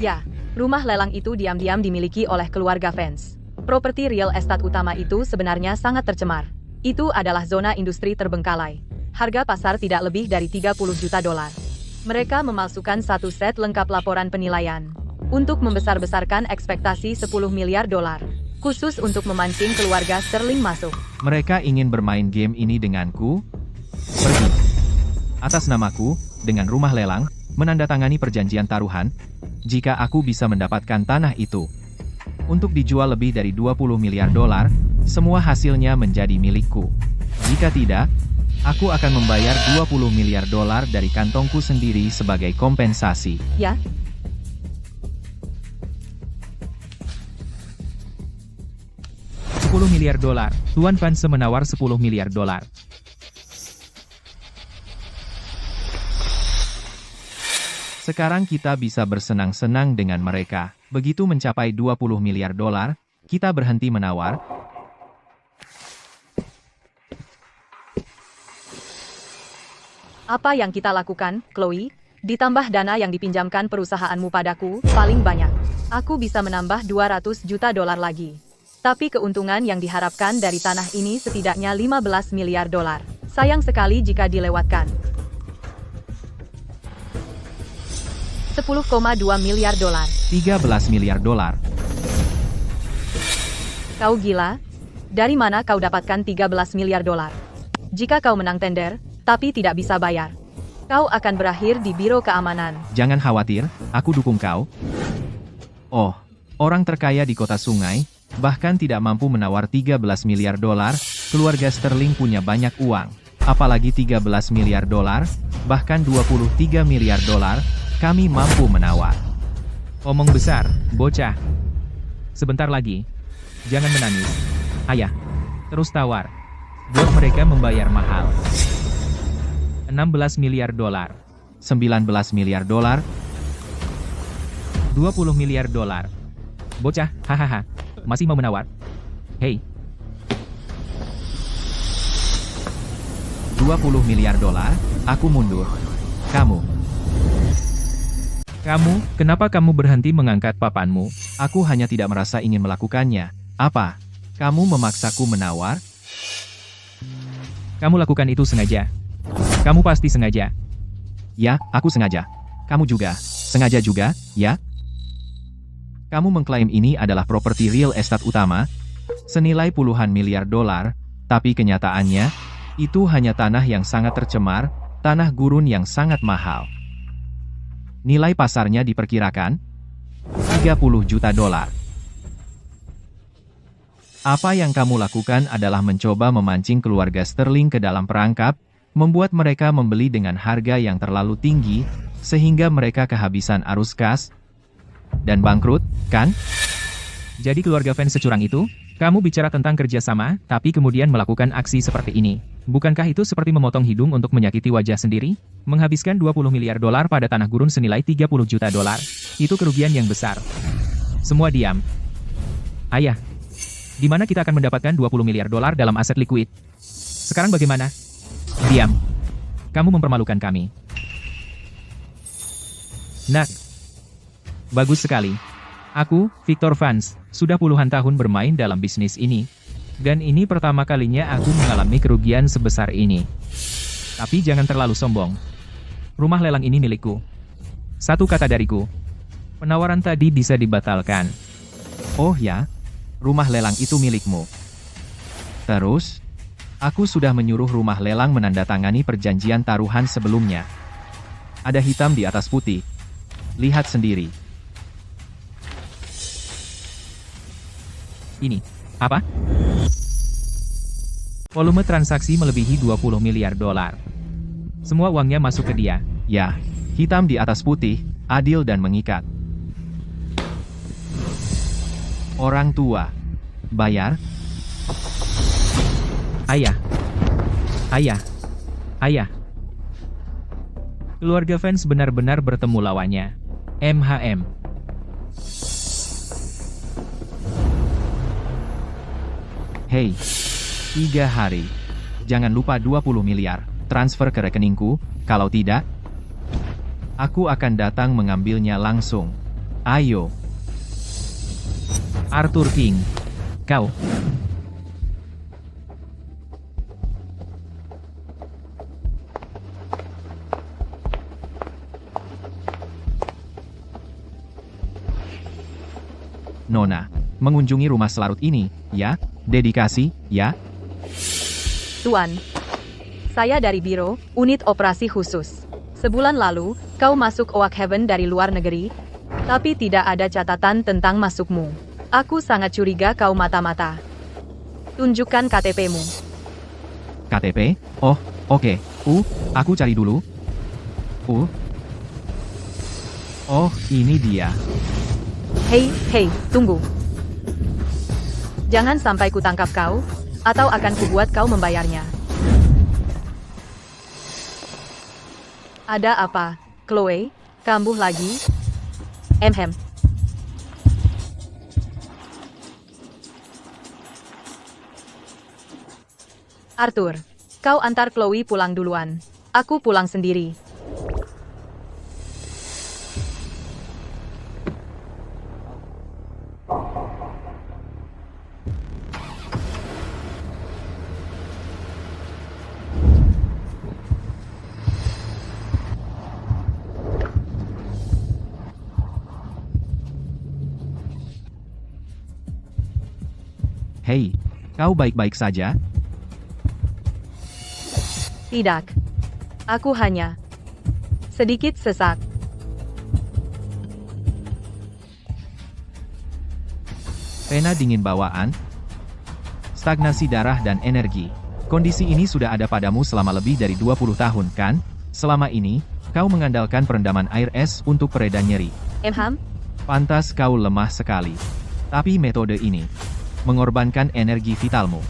Ya, rumah lelang itu diam-diam dimiliki oleh keluarga Vance. Properti real estate utama itu sebenarnya sangat tercemar. Itu adalah zona industri terbengkalai. Harga pasar tidak lebih dari 30 juta dolar. Mereka memalsukan satu set lengkap laporan penilaian untuk membesar-besarkan ekspektasi 10 miliar dolar, khusus untuk memancing keluarga Sterling masuk. Mereka ingin bermain game ini denganku. Pergi. Atas namaku, dengan rumah lelang, menandatangani perjanjian taruhan, jika aku bisa mendapatkan tanah itu untuk dijual lebih dari 20 miliar dolar, semua hasilnya menjadi milikku. Jika tidak, aku akan membayar 20 miliar dolar dari kantongku sendiri sebagai kompensasi. Ya, 10 miliar dolar. Tuan Vance menawar 10 miliar dolar. Sekarang kita bisa bersenang-senang dengan mereka. Begitu mencapai 20 miliar dolar, kita berhenti menawar. apa yang kita lakukan, Chloe? Ditambah dana yang dipinjamkan perusahaanmu padaku, paling banyak. Aku bisa menambah 200 juta dolar lagi. Tapi keuntungan yang diharapkan dari tanah ini setidaknya 15 miliar dolar. Sayang sekali jika dilewatkan. 10,2 miliar dolar. 13 miliar dolar. Kau gila? Dari mana kau dapatkan 13 miliar dolar? Jika kau menang tender, tapi tidak bisa bayar, kau akan berakhir di biro keamanan. Jangan khawatir, aku dukung kau. Oh, orang terkaya di kota sungai, bahkan tidak mampu menawar 13 miliar dolar, keluarga Sterling punya banyak uang. Apalagi 13 miliar dolar, bahkan 23 miliar dolar, kami mampu menawar. Omong besar, bocah. Sebentar lagi. Jangan menangis. Ayah, terus tawar. Buat mereka membayar mahal. 16 miliar dolar. 19 miliar dolar, 20 miliar dolar. Bocah, hahaha. Masih mau menawar? Hei, 20 miliar dolar, aku mundur. Kamu, kenapa kamu berhenti mengangkat papanmu? aku hanya tidak merasa ingin melakukannya. Apa? Kamu memaksaku menawar? Kamu lakukan itu sengaja. Kamu pasti sengaja. Ya, aku sengaja. Kamu juga. Sengaja juga, ya? Kamu mengklaim ini adalah properti real estate utama, senilai puluhan miliar dolar, tapi kenyataannya, itu hanya tanah yang sangat tercemar, tanah gurun yang sangat mahal. Nilai pasarnya diperkirakan 30 juta dolar. Apa yang kamu lakukan adalah mencoba memancing keluarga Sterling ke dalam perangkap, membuat mereka membeli dengan harga yang terlalu tinggi, sehingga mereka kehabisan arus kas, dan bangkrut, kan? Jadi keluarga fans securang itu? Kamu bicara tentang kerjasama, tapi kemudian melakukan aksi seperti ini. Bukankah itu seperti memotong hidung untuk menyakiti wajah sendiri? Menghabiskan 20 miliar dolar pada tanah gurun senilai 30 juta dolar. Itu kerugian yang besar. Semua diam. Ayah, di mana kita akan mendapatkan 20 miliar dolar dalam aset likuid? Sekarang bagaimana? Diam. Kamu mempermalukan kami. Nak. Bagus sekali. Aku, Victor Vance, sudah puluhan tahun bermain dalam bisnis ini. Dan ini pertama kalinya aku mengalami kerugian sebesar ini. Tapi jangan terlalu sombong. Rumah lelang ini milikku. Satu kata dariku. Penawaran tadi bisa dibatalkan. Oh ya? Rumah lelang itu milikmu. Terus, aku sudah menyuruh rumah lelang menandatangani perjanjian taruhan sebelumnya. Ada hitam di atas putih. Lihat sendiri. Ini, apa? Volume transaksi melebihi 20 miliar dolar. Semua uangnya masuk ke dia. Ya, hitam di atas putih, adil dan mengikat. Orang tua. Bayar? Ayah. Ayah. Ayah. Keluarga fans benar-benar bertemu lawannya. MHM. Hei, 3 hari. Jangan lupa 20 miliar, transfer ke rekeningku, kalau tidak, aku akan datang mengambilnya langsung. Ayo. Arthur King. Kau. Nona, mengunjungi rumah selarut ini, ya? Dedikasi, ya? Tuan. Saya dari Biro, Unit Operasi Khusus. Sebulan lalu, kau masuk Oak Haven dari luar negeri, tapi tidak ada catatan tentang masukmu. Aku sangat curiga kau mata-mata. Tunjukkan KTP-mu. KTP? Oh, oke. Aku cari dulu. Oh, ini dia. Hei, tunggu. Jangan sampai kutangkap kau, atau akan kubuat kau membayarnya. Ada apa, Chloe? Kambuh lagi? Arthur, kau antar Chloe pulang duluan. Aku pulang sendiri. Hei, kau baik-baik saja? Tidak. Aku hanya sedikit sesak. Pena dingin bawaan, stagnasi darah dan energi. Kondisi ini sudah ada padamu selama lebih dari 20 tahun, kan? Selama ini, kau mengandalkan perendaman air es untuk pereda nyeri. Pantas kau lemah sekali. Tapi metode ini mengorbankan energi vitalmu.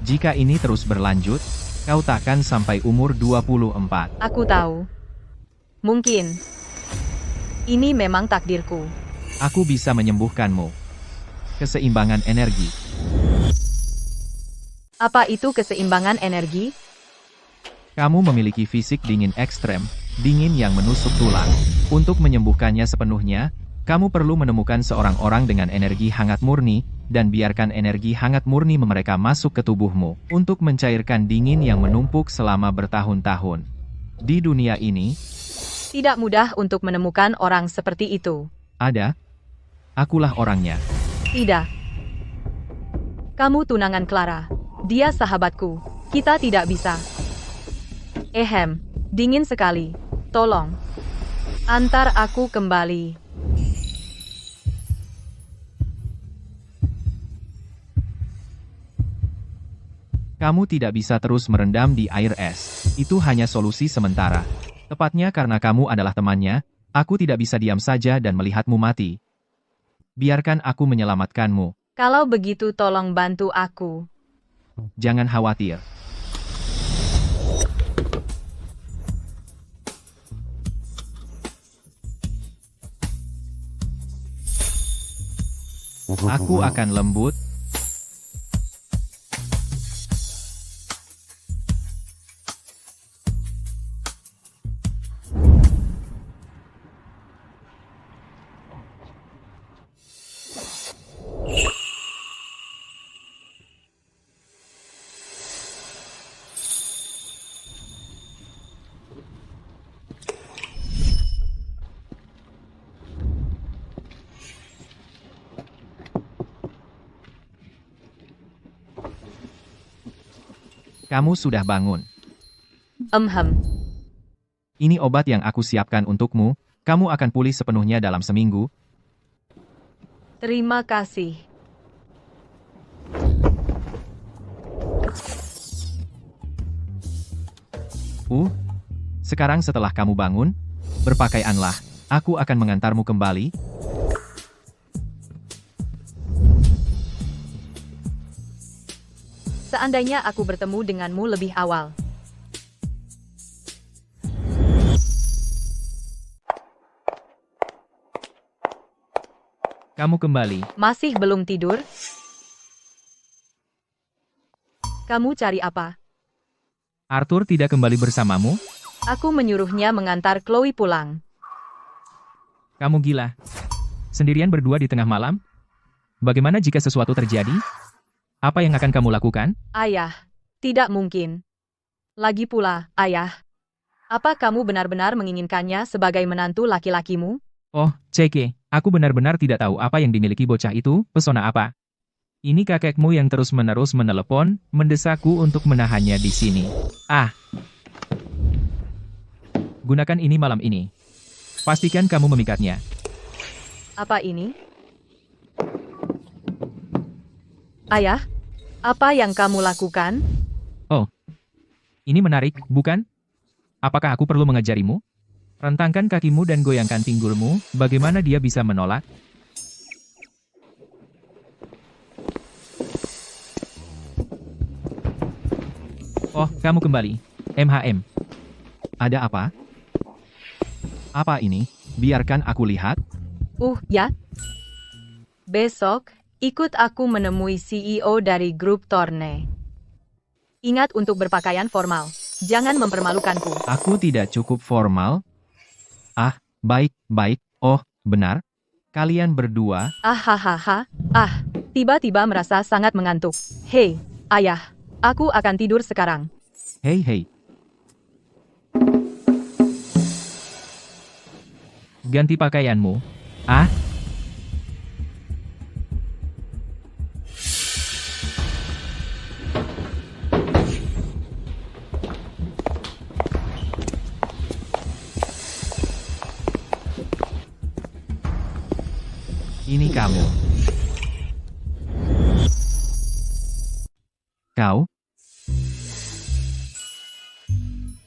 Jika ini terus berlanjut, kau takkan sampai umur 24. Aku tahu. Mungkin. Ini memang takdirku. Aku bisa menyembuhkanmu. Keseimbangan energi. Apa itu keseimbangan energi? Kamu memiliki fisik dingin ekstrem, dingin yang menusuk tulang. Untuk menyembuhkannya sepenuhnya, kamu perlu menemukan seorang-orang dengan energi hangat murni, dan biarkan energi hangat murni mereka masuk ke tubuhmu, untuk mencairkan dingin yang menumpuk selama bertahun-tahun. Di dunia ini, tidak mudah untuk menemukan orang seperti itu. ada. Akulah orangnya. Tidak. Kamu tunangan Clara. Dia sahabatku. Kita tidak bisa. Dingin sekali. Tolong. Antar aku kembali. Kamu tidak bisa terus merendam di air es. Itu hanya solusi sementara. Tepatnya karena kamu adalah temannya, aku tidak bisa diam saja dan melihatmu mati. Biarkan aku menyelamatkanmu. Kalau begitu tolong bantu aku. Jangan khawatir. Aku akan lembut. Kamu sudah bangun. Ini obat yang aku siapkan untukmu, kamu akan pulih sepenuhnya dalam seminggu. Terima kasih. Sekarang setelah kamu bangun, berpakaianlah, aku akan mengantarmu kembali. Seandainya aku bertemu denganmu lebih awal. Kamu kembali. Masih belum tidur? Kamu cari apa? Arthur tidak kembali bersamamu? Aku menyuruhnya mengantar Chloe pulang. Kamu gila. Sendirian berdua di tengah malam? Bagaimana jika sesuatu terjadi? Apa yang akan kamu lakukan? Ayah, tidak mungkin. Lagi pula, ayah. Apa kamu benar-benar menginginkannya sebagai menantu laki-lakimu? Oh, Ceke, aku benar-benar tidak tahu apa yang dimiliki bocah itu, pesona apa. Ini kakekmu yang terus-menerus menelepon, mendesakku untuk menahannya di sini. Ah! Gunakan ini malam ini. Pastikan kamu memikatnya. Apa ini? Ayah, apa yang kamu lakukan? Oh, ini menarik, bukan? Apakah aku perlu mengajarimu? Rentangkan kakimu dan goyangkan pinggulmu, bagaimana dia bisa menolak? Oh, kamu kembali. MHM. Ada apa? Apa ini? Biarkan aku lihat. Ya. Besok, ikut aku menemui CEO dari grup Torne. Ingat untuk berpakaian formal. Jangan mempermalukanku. Aku tidak cukup formal. Ah, baik. Oh, benar. Kalian berdua, Hahaha. Tiba-tiba merasa sangat mengantuk. Hei, ayah. Aku akan tidur sekarang. hei. Ganti pakaianmu. Ah? Ini kamu. Kau?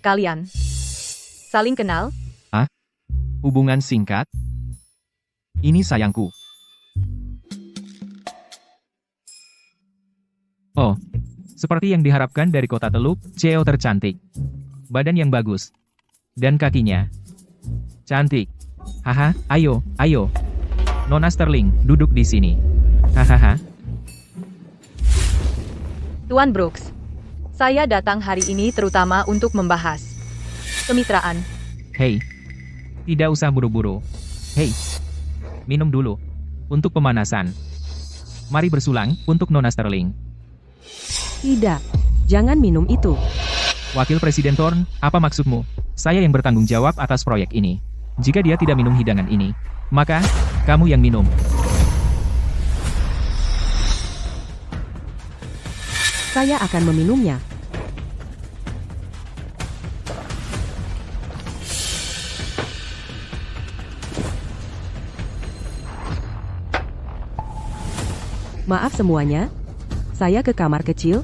Kalian saling kenal? Hubungan singkat? Ini sayangku. Oh, seperti yang diharapkan dari kota Teluk, Ceo tercantik. Badan yang bagus. Dan kakinya. Cantik. Haha, ayo. Nona Sterling, duduk di sini. Hahaha. Tuan Brooks, saya datang hari ini terutama untuk membahas kemitraan. Hei, tidak usah buru-buru. Hei, minum dulu. Untuk pemanasan. Mari bersulang, untuk Nona Sterling. Tidak, jangan minum itu. Wakil Presiden Thorne, apa maksudmu? Saya yang bertanggung jawab atas proyek ini. Jika dia tidak minum hidangan ini, maka, kamu yang minum. Saya akan meminumnya. Maaf semuanya, saya ke kamar kecil.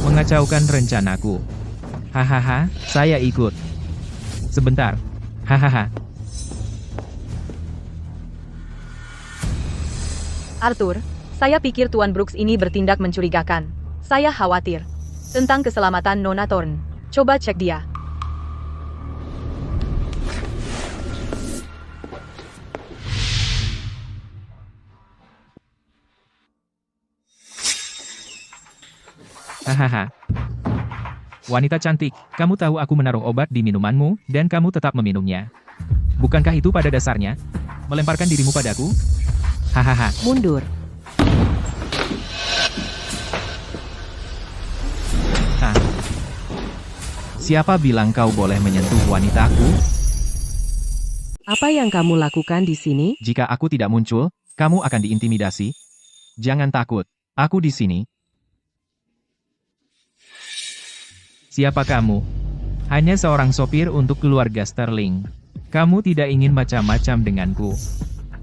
Mengacaukan rencanaku. Hahaha, saya ikut. Sebentar. Hahaha. Arthur, saya pikir Tuan Brooks ini bertindak mencurigakan. Saya khawatir tentang keselamatan Nona Thorne. Coba cek dia. Hahaha. Wanita cantik, kamu tahu aku menaruh obat di minumanmu, dan kamu tetap meminumnya. Bukankah itu pada dasarnya melemparkan dirimu padaku? Hahaha. Mundur. Siapa bilang kau boleh menyentuh wanitaku? Apa yang kamu lakukan di sini? Jika aku tidak muncul, kamu akan diintimidasi. Jangan takut, aku di sini. Siapa kamu? Hanya seorang sopir untuk keluarga Sterling. Kamu tidak ingin macam-macam denganku.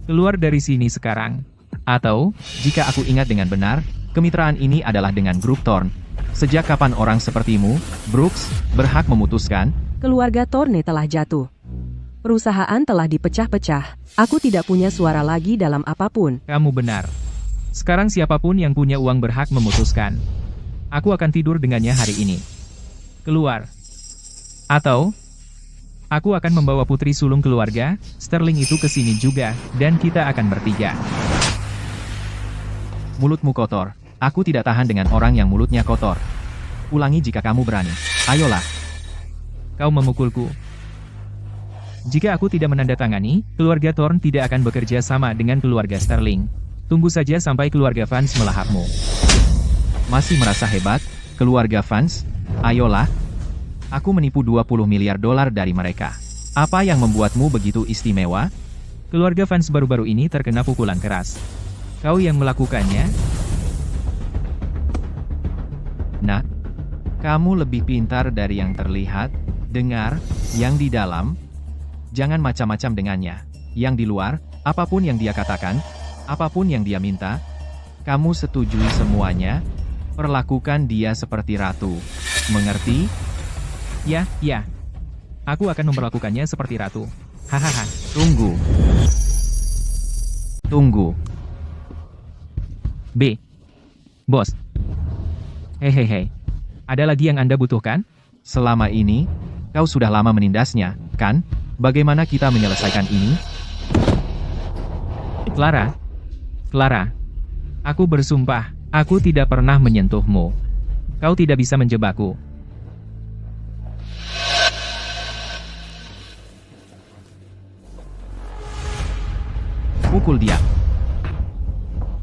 Keluar dari sini sekarang. Atau, jika aku ingat dengan benar, kemitraan ini adalah dengan grup Thorne. Sejak kapan orang sepertimu, Brooks, berhak memutuskan? Keluarga Thorne telah jatuh. Perusahaan telah dipecah-pecah. Aku tidak punya suara lagi dalam apapun. Kamu benar. Sekarang siapapun yang punya uang berhak memutuskan. Aku akan tidur dengannya hari ini. Keluar. Atau, aku akan membawa putri sulung keluarga, Sterling itu ke sini juga, dan kita akan bertiga. Mulutmu kotor. Aku tidak tahan dengan orang yang mulutnya kotor. Ulangi jika kamu berani. Ayolah. Kau memukulku. Jika aku tidak menandatangani, keluarga Thorn tidak akan bekerja sama dengan keluarga Sterling. Tunggu saja sampai keluarga Vance melahapmu. Masih merasa hebat, keluarga Vance? Ayolah. Aku menipu 20 miliar dolar dari mereka. Apa yang membuatmu begitu istimewa? Keluarga Vance baru-baru ini terkena pukulan keras. Kau yang melakukannya? Nah, kamu lebih pintar dari yang terlihat. Dengar, yang di dalam, jangan macam-macam dengannya. Yang di luar, apapun yang dia katakan, apapun yang dia minta, kamu setujui semuanya. Perlakukan dia seperti ratu. Mengerti? Ya, ya. Aku akan memperlakukannya seperti ratu. Hahaha. Tunggu. Tunggu. B. Bos. Hehehe. Ada lagi yang Anda butuhkan? Selama ini, kau sudah lama menindasnya, kan? Bagaimana kita menyelesaikan ini? Clara. Clara. Aku bersumpah, aku tidak pernah menyentuhmu. Kau tidak bisa menjebakku. Pukul dia.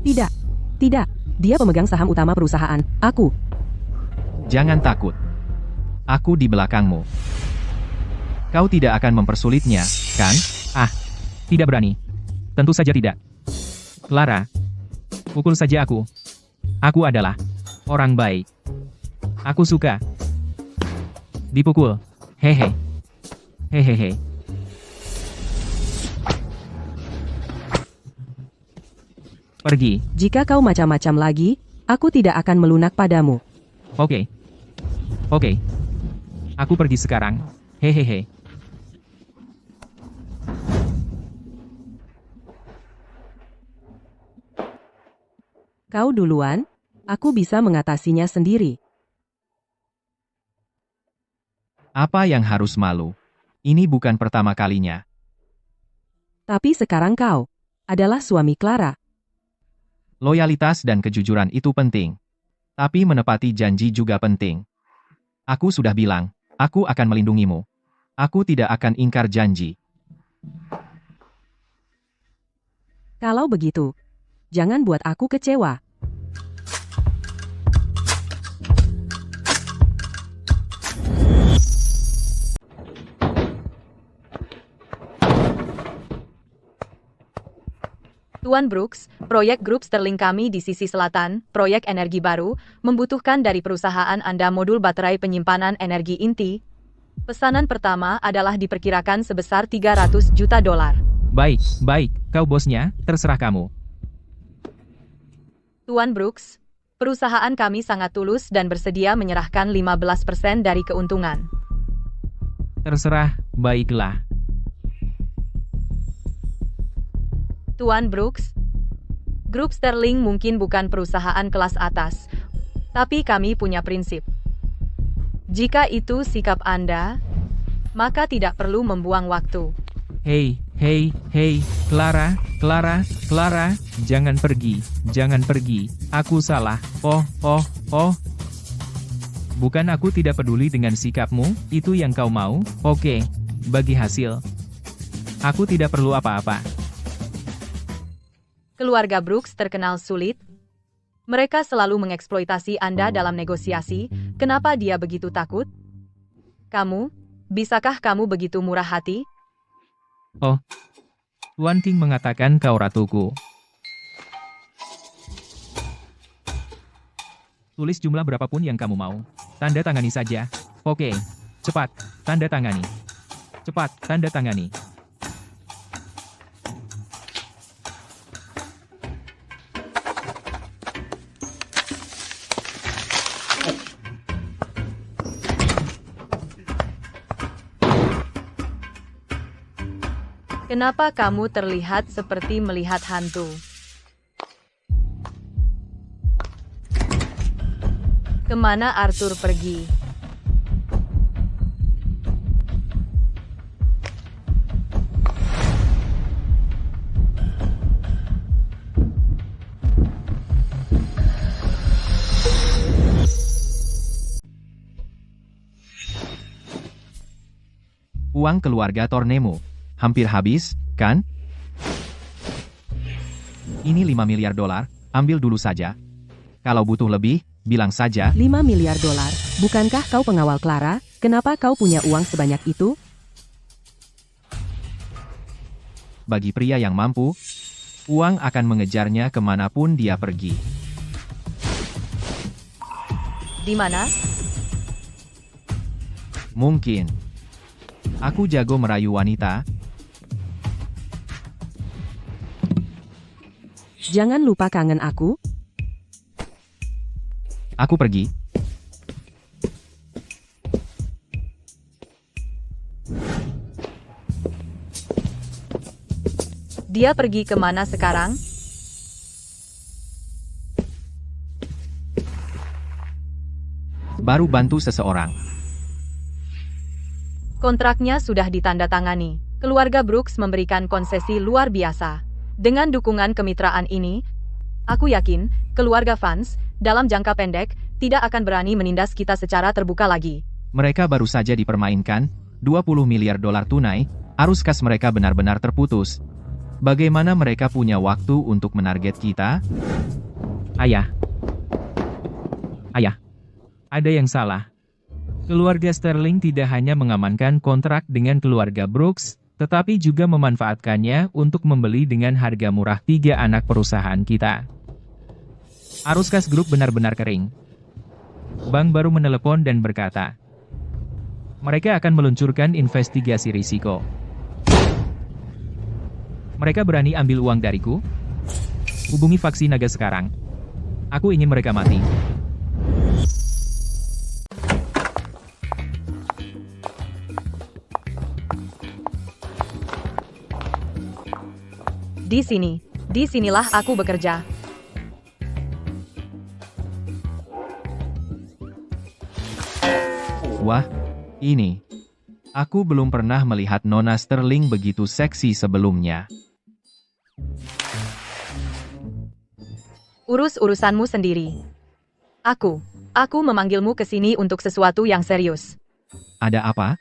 Tidak. Tidak. Dia pemegang saham utama perusahaan. Aku. Jangan takut. Aku di belakangmu. Kau tidak akan mempersulitnya, kan? Ah, tidak berani. Tentu saja tidak. Clara. Pukul saja aku. Aku adalah orang baik. Aku suka dipukul. Hehe. Hehehe. Pergi. Jika kau macam-macam lagi, aku tidak akan melunak padamu. Oke. Oke. Aku pergi sekarang. Hehehe. Kau duluan, aku bisa mengatasinya sendiri. Apa yang harus malu? Ini bukan pertama kalinya. Tapi sekarang kau adalah suami Clara. Loyalitas dan kejujuran itu penting. Tapi menepati janji juga penting. Aku sudah bilang, aku akan melindungimu. Aku tidak akan ingkar janji. Kalau begitu, jangan buat aku kecewa. Tuan Brooks, proyek grup Sterling kami di sisi selatan, proyek energi baru, membutuhkan dari perusahaan Anda modul baterai penyimpanan energi inti. Pesanan pertama adalah diperkirakan sebesar 300 juta dolar. Baik, baik. Kau bosnya, terserah kamu. Tuan Brooks, perusahaan kami sangat tulus dan bersedia menyerahkan 15% dari keuntungan. Terserah, baiklah. Tuan Brooks, grup Sterling mungkin bukan perusahaan kelas atas, tapi kami punya prinsip. Jika itu sikap Anda, maka tidak perlu membuang waktu. Hei, hei, hei, Clara, Clara, Clara, jangan pergi, jangan pergi. Aku salah. Oh, oh, oh. Bukan aku tidak peduli dengan sikapmu, itu yang kau mau, oke. Bagi hasil. Aku tidak perlu apa-apa. Keluarga Brooks terkenal sulit. Mereka selalu mengeksploitasi Anda dalam negosiasi. Kenapa dia begitu takut? Kamu, bisakah kamu begitu murah hati? Oh, Tuan King mengatakan kau ratuku. Tulis jumlah berapapun yang kamu mau. Tanda tangani saja. Oke, cepat, tanda tangani. Cepat, tanda tangani. Kenapa kamu terlihat seperti melihat hantu? Kemana Arthur pergi? Uang keluarga Tornemo. Hampir habis, kan? Ini 5 miliar dolar, ambil dulu saja. Kalau butuh lebih, bilang saja. 5 miliar dolar. Bukankah kau pengawal Clara? Kenapa kau punya uang sebanyak itu? Bagi pria yang mampu, uang akan mengejarnya kemanapun dia pergi. Di mana? Mungkin. Aku jago merayu wanita. Jangan lupa kangen aku. Aku pergi. Dia pergi kemana sekarang? Baru bantu seseorang. Kontraknya sudah ditandatangani. Keluarga Brooks memberikan konsesi luar biasa. Dengan dukungan kemitraan ini, aku yakin keluarga Vance, dalam jangka pendek, tidak akan berani menindas kita secara terbuka lagi. Mereka baru saja dipermainkan, 20 miliar dolar tunai, arus kas mereka benar-benar terputus. Bagaimana mereka punya waktu untuk menarget kita? Ayah. Ayah. Ada yang salah. Keluarga Sterling tidak hanya mengamankan kontrak dengan keluarga Brooks, tetapi juga memanfaatkannya untuk membeli dengan harga murah 3 anak perusahaan kita. Arus kas grup benar-benar kering. Bank baru menelepon dan berkata, mereka akan meluncurkan investigasi risiko. Mereka berani ambil uang dariku? Hubungi faksi naga sekarang. Aku ingin mereka mati. Disinilah aku bekerja. Wah, ini. Aku belum pernah melihat Nona Sterling begitu seksi sebelumnya. Urus urusanmu sendiri. Aku memanggilmu ke sini untuk sesuatu yang serius. Ada apa?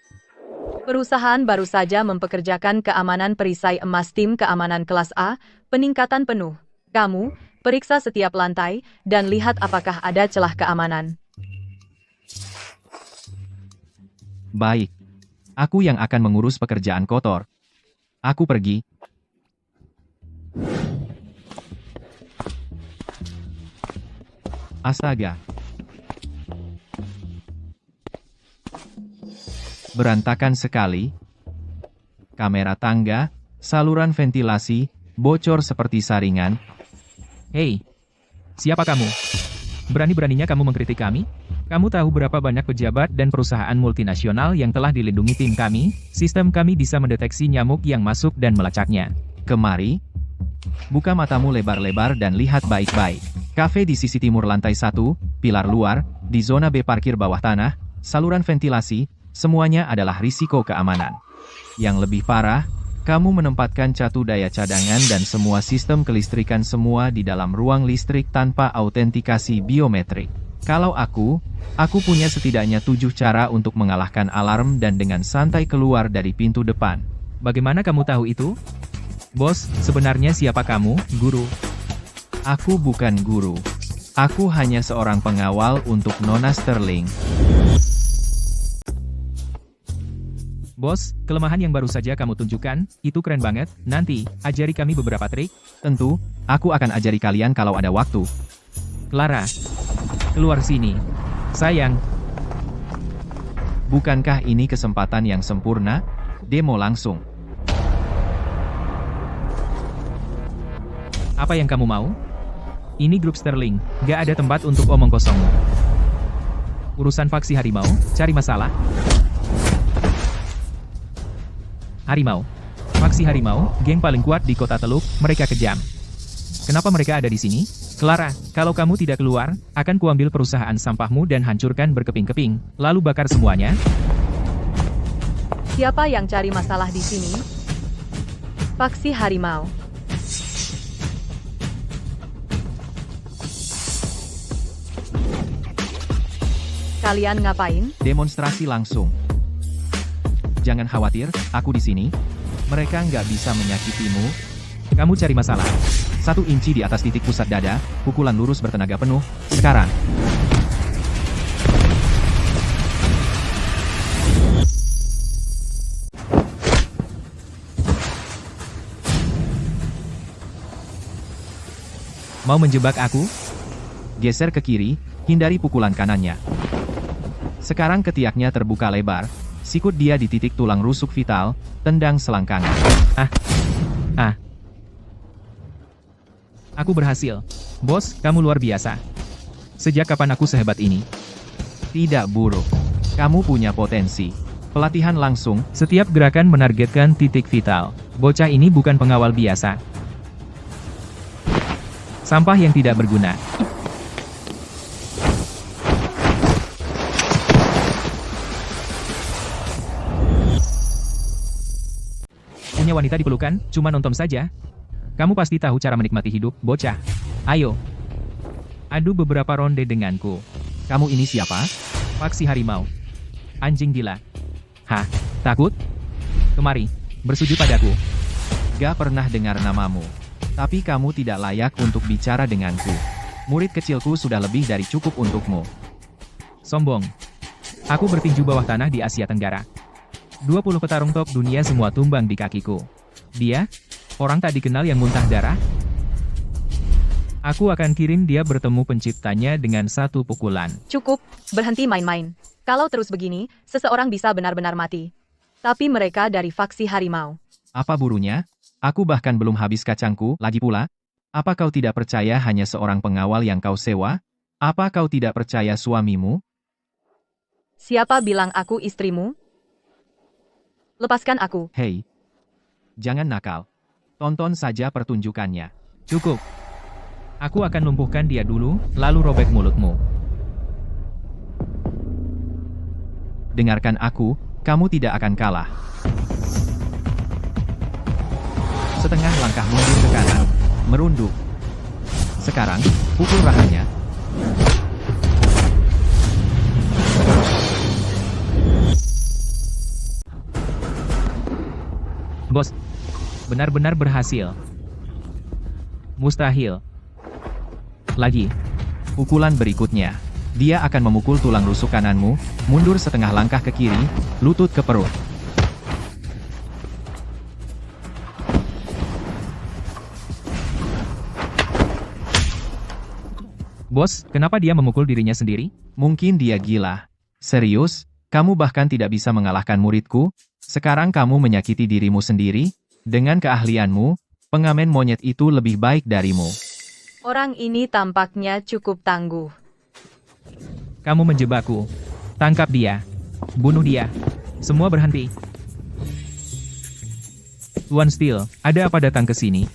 Perusahaan baru saja mempekerjakan keamanan perisai emas tim keamanan kelas A, peningkatan penuh. Kamu, periksa setiap lantai, dan lihat apakah ada celah keamanan. Baik. Aku yang akan mengurus pekerjaan kotor. Aku pergi. Astaga. Berantakan sekali. Kamera tangga, saluran ventilasi, bocor seperti saringan. Hei, siapa kamu? Berani-beraninya kamu mengkritik kami? Kamu tahu berapa banyak pejabat dan perusahaan multinasional yang telah dilindungi tim kami? Sistem kami bisa mendeteksi nyamuk yang masuk dan melacaknya. Kemari. Buka matamu lebar-lebar dan lihat baik-baik. Kafe di sisi timur lantai 1, pilar luar, di zona B parkir bawah tanah, saluran ventilasi, semuanya adalah risiko keamanan. Yang lebih parah, kamu menempatkan catu daya cadangan dan semua sistem kelistrikan semua di dalam ruang listrik tanpa autentikasi biometrik. Kalau aku punya setidaknya 7 cara untuk mengalahkan alarm dan dengan santai keluar dari pintu depan. Bagaimana kamu tahu itu? Bos, sebenarnya siapa kamu, guru? Aku bukan guru. Aku hanya seorang pengawal untuk Nona Sterling. Bos, kelemahan yang baru saja kamu tunjukkan, itu keren banget. Nanti, ajari kami beberapa trik. Tentu, aku akan ajari kalian kalau ada waktu. Clara, keluar sini. Sayang. Bukankah ini kesempatan yang sempurna? Demo langsung. Apa yang kamu mau? Ini grup Sterling, gak ada tempat untuk omong kosong. Urusan faksi harimau, cari masalah. Harimau. Faksi harimau, geng paling kuat di kota Teluk, mereka kejam. Kenapa mereka ada di sini? Clara, kalau kamu tidak keluar, akan kuambil perusahaan sampahmu dan hancurkan berkeping-keping, lalu bakar semuanya. Siapa yang cari masalah di sini? Faksi Harimau. Kalian ngapain? Demonstrasi langsung. Jangan khawatir, aku di sini. Mereka nggak bisa menyakitimu. Kamu cari masalah. 1 inci di atas titik pusat dada, pukulan lurus bertenaga penuh. Sekarang. Mau menjebak aku? Geser ke kiri, hindari pukulan kanannya. Sekarang ketiaknya terbuka lebar, sikut dia di titik tulang rusuk vital, tendang selangkangan. Aku berhasil. Bos, kamu luar biasa. Sejak kapan aku sehebat ini? Tidak buruk. Kamu punya potensi. Pelatihan langsung, Setiap gerakan menargetkan titik vital. Bocah ini bukan pengawal biasa. Sampah yang tidak berguna. Punya wanita dipelukan, cuma nonton saja. Kamu pasti tahu cara menikmati hidup, bocah. Ayo. Adu beberapa ronde denganku. kamu ini siapa? Faksi Harimau. Anjing gila. Hah, takut? Kemari, bersujud padaku. Gak pernah dengar namamu. Tapi kamu tidak layak untuk bicara denganku. Murid kecilku sudah lebih dari cukup untukmu. Sombong. Aku bertinju bawah tanah di Asia Tenggara. 20 petarung top dunia semua tumbang di kakiku. Dia? Orang tak dikenal yang muntah darah? Aku akan kirim dia bertemu penciptanya dengan 1 pukulan. Cukup, berhenti main-main. Kalau terus begini, seseorang bisa benar-benar mati. Tapi mereka dari faksi Harimau. Apa burunya? Aku bahkan belum habis kacangku, lagi pula. Apa kau tidak percaya hanya seorang pengawal yang kau sewa? Apa kau tidak percaya suamimu? Siapa bilang aku istrimu? Lepaskan aku. Hei, jangan nakal. Tonton saja pertunjukannya. Cukup. Aku akan lumpuhkan dia dulu, lalu robek mulutmu. Dengarkan aku, kamu tidak akan kalah. Setengah langkah mundur ke kanan, merunduk. Sekarang, pukul rahanya. Bos, benar-benar berhasil. Mustahil. Lagi. Pukulan berikutnya. Dia akan memukul tulang rusuk kananmu, mundur setengah langkah ke kiri, lutut ke perut. Bos, kenapa dia memukul dirinya sendiri? Mungkin dia gila. Serius? Kamu bahkan tidak bisa mengalahkan muridku? Sekarang kamu menyakiti dirimu sendiri? Dengan keahlianmu, pengamen monyet itu lebih baik darimu. Orang ini tampaknya cukup tangguh. Kamu menjebakku. Tangkap dia. Bunuh dia. Semua berhenti. Tuan Steel, ada apa datang ke sini?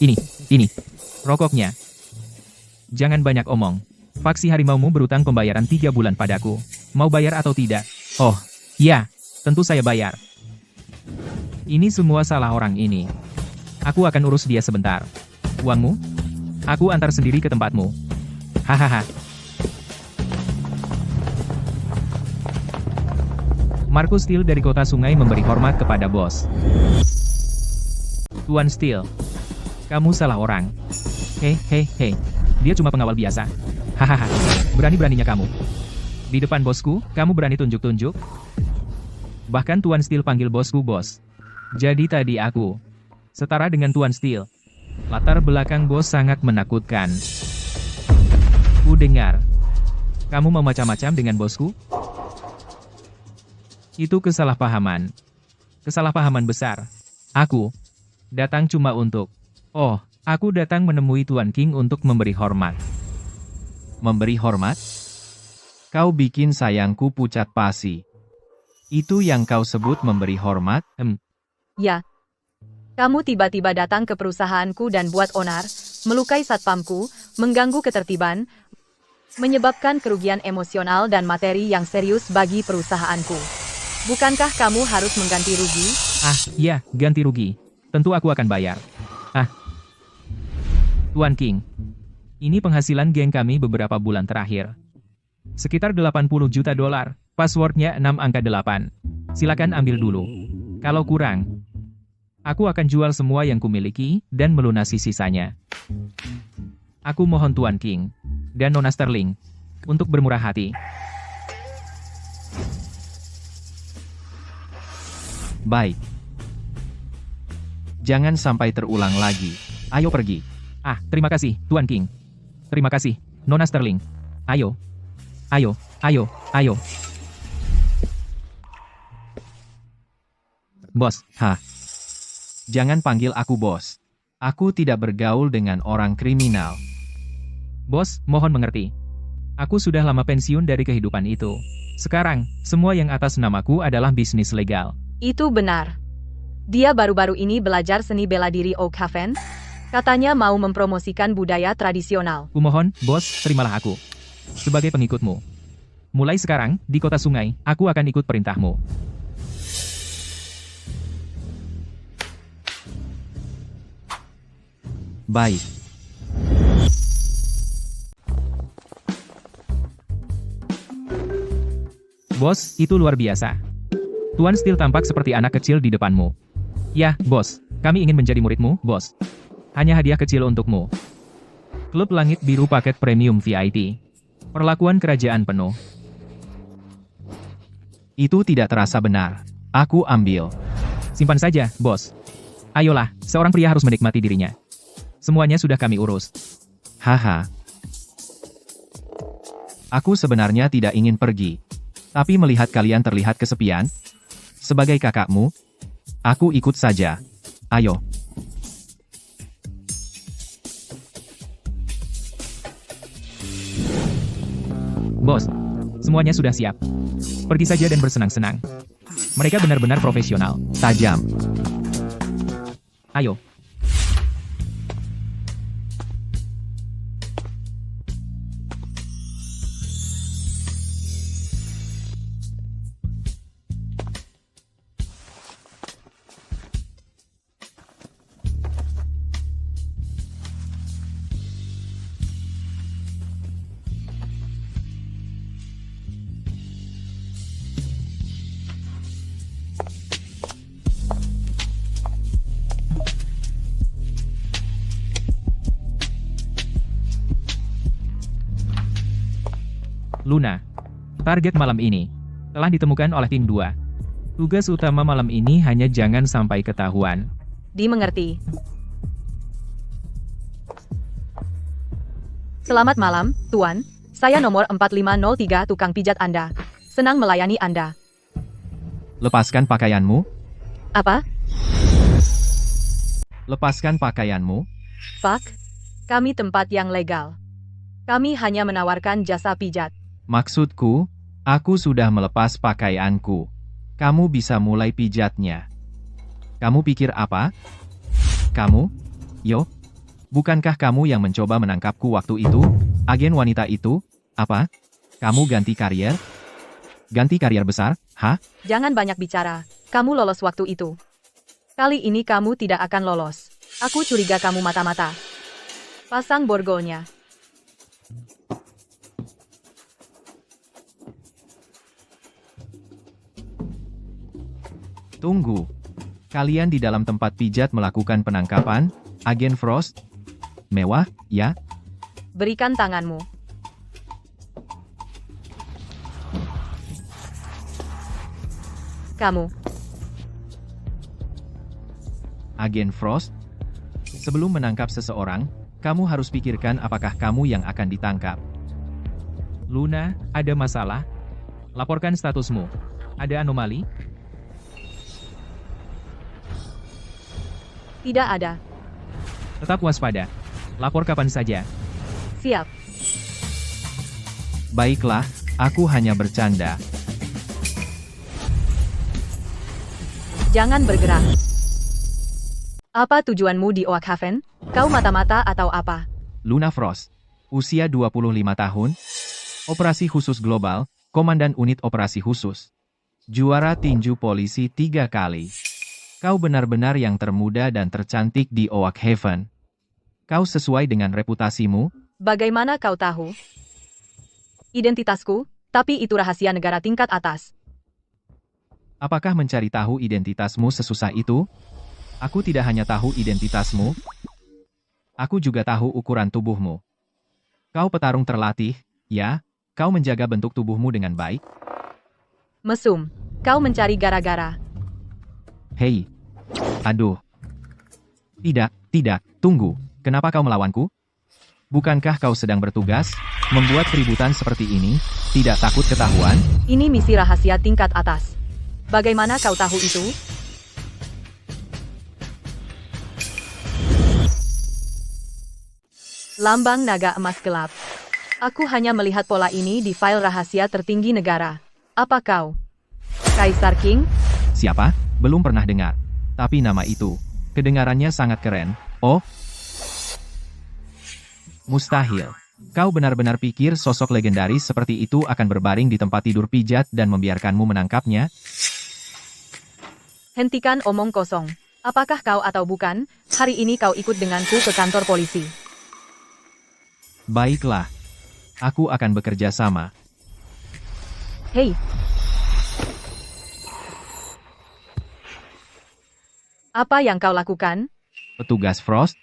Ini. Rokoknya. Jangan banyak omong. Faksi harimaumu berutang pembayaran 3 bulan padaku. Mau bayar atau tidak? Oh, ya. Tentu saya bayar. Ini semua salah orang ini. Aku akan urus dia sebentar. Uangmu? Aku antar sendiri ke tempatmu. Hahaha. Markus Steel dari kota sungai memberi hormat kepada bos. Tuan Steel. Kamu salah orang. Hei. Dia cuma pengawal biasa. Hahaha. Berani-beraninya kamu. Di depan bosku, kamu berani tunjuk-tunjuk? Bahkan Tuan Steel panggil bosku bos. Jadi tadi aku setara dengan Tuan Steel. Latar belakang bos sangat menakutkan. Ku dengar. Kamu mau macam-macam dengan bosku? Itu kesalahpahaman. Kesalahpahaman besar. Aku datang cuma untuk... Oh, aku datang menemui Tuan King untuk memberi hormat. Memberi hormat? Kau bikin sayangku pucat pasi. Itu yang kau sebut memberi hormat? Ya. Kamu tiba-tiba datang ke perusahaanku dan buat onar, melukai satpamku, mengganggu ketertiban, menyebabkan kerugian emosional dan materi yang serius bagi perusahaanku. Bukankah kamu harus mengganti rugi? Ya, ganti rugi. Tentu aku akan bayar. Tuan King. Ini penghasilan geng kami beberapa bulan terakhir. Sekitar 80 juta dolar. Passwordnya 6 angka 8. Silakan ambil dulu. Kalau kurang, aku akan jual semua yang kumiliki dan melunasi sisanya. Aku mohon Tuan King dan Nona Sterling untuk bermurah hati. Baik. Jangan sampai terulang lagi. Ayo pergi. Terima kasih, Tuan King. Terima kasih, Nona Sterling. Ayo. Ayo, ayo, ayo. Bos, jangan panggil aku bos. Aku tidak bergaul dengan orang kriminal. Bos, mohon mengerti. Aku sudah lama pensiun dari kehidupan itu. Sekarang, semua yang atas namaku adalah bisnis legal. Itu benar. Dia baru-baru ini belajar seni bela diri Oakhaven. Katanya mau mempromosikan budaya tradisional. Kumohon, bos, terimalah aku sebagai pengikutmu. Mulai sekarang, di kota sungai, aku akan ikut perintahmu. Baik. Bos, itu luar biasa. Tuan Steel tampak seperti anak kecil di depanmu. Ya, bos, kami ingin menjadi muridmu, bos. Hanya hadiah kecil untukmu. Klub Langit Biru paket premium VIP. Perlakuan kerajaan penuh. Itu tidak terasa benar. Aku ambil. Simpan saja, bos. Ayolah, seorang pria harus menikmati dirinya. Semuanya sudah kami urus. Haha. Aku sebenarnya tidak ingin pergi. Tapi melihat kalian terlihat kesepian, sebagai kakakmu, aku ikut saja. Ayo. Bos, semuanya sudah siap. Pergi saja dan bersenang-senang. Mereka benar-benar profesional. Tajam. Ayo. Luna. Target malam ini telah ditemukan oleh tim 2. Tugas utama malam ini hanya jangan sampai ketahuan. Dimengerti. Selamat malam, Tuan. Saya nomor 4503 tukang pijat Anda. Senang melayani Anda. Lepaskan pakaianmu. Apa? Lepaskan pakaianmu. Fuck. Kami tempat yang legal. Kami hanya menawarkan jasa pijat. Maksudku, aku sudah melepas pakaianku. Kamu bisa mulai pijatnya. Kamu pikir apa? Kamu? Yo? Bukankah kamu yang mencoba menangkapku waktu itu? Agen wanita itu? Apa? Kamu ganti karier? Ganti karier besar? Jangan banyak bicara. Kamu lolos waktu itu. Kali ini kamu tidak akan lolos. Aku curiga kamu mata-mata. Pasang borgolnya. Tunggu. Kalian di dalam tempat pijat melakukan penangkapan, Agen Frost? Mewah, ya? Berikan tanganmu. Kamu. Agen Frost? Sebelum menangkap seseorang, kamu harus pikirkan apakah kamu yang akan ditangkap. Luna, ada masalah? Laporkan statusmu. Ada anomali? Tidak ada. Tetap waspada. Lapor kapan saja. Siap. Baiklah, aku hanya bercanda. Jangan bergerak. Apa tujuanmu di Oakhaven? Kau mata-mata atau apa? Luna Frost. Usia 25 tahun. Operasi khusus global, Komandan Unit Operasi Khusus. Juara tinju polisi 3 kali. Kau benar-benar yang termuda dan tercantik di Oakhaven. Kau sesuai dengan reputasimu. Bagaimana kau tahu? Identitasku, tapi itu rahasia negara tingkat atas. Apakah mencari tahu identitasmu sesusah itu? Aku tidak hanya tahu identitasmu, aku juga tahu ukuran tubuhmu. Kau petarung terlatih, ya? Kau menjaga bentuk tubuhmu dengan baik? Mesum, kau mencari gara-gara. Hei. Aduh. Tidak, tunggu. Kenapa kau melawanku? Bukankah kau sedang bertugas, membuat keributan seperti ini, tidak takut ketahuan? Ini misi rahasia tingkat atas. Bagaimana kau tahu itu? Lambang naga emas gelap. Aku hanya melihat pola ini di file rahasia tertinggi negara. Apa kau? Kaisar King? Siapa? Belum pernah dengar. Tapi nama itu, kedengarannya sangat keren. Oh? Mustahil. Kau benar-benar pikir sosok legendaris seperti itu akan berbaring di tempat tidur pijat dan membiarkanmu menangkapnya? Hentikan omong kosong. Apakah kau atau bukan, hari ini kau ikut denganku ke kantor polisi. Baiklah. Aku akan bekerja sama. Hei. Apa yang kau lakukan? Petugas Frost?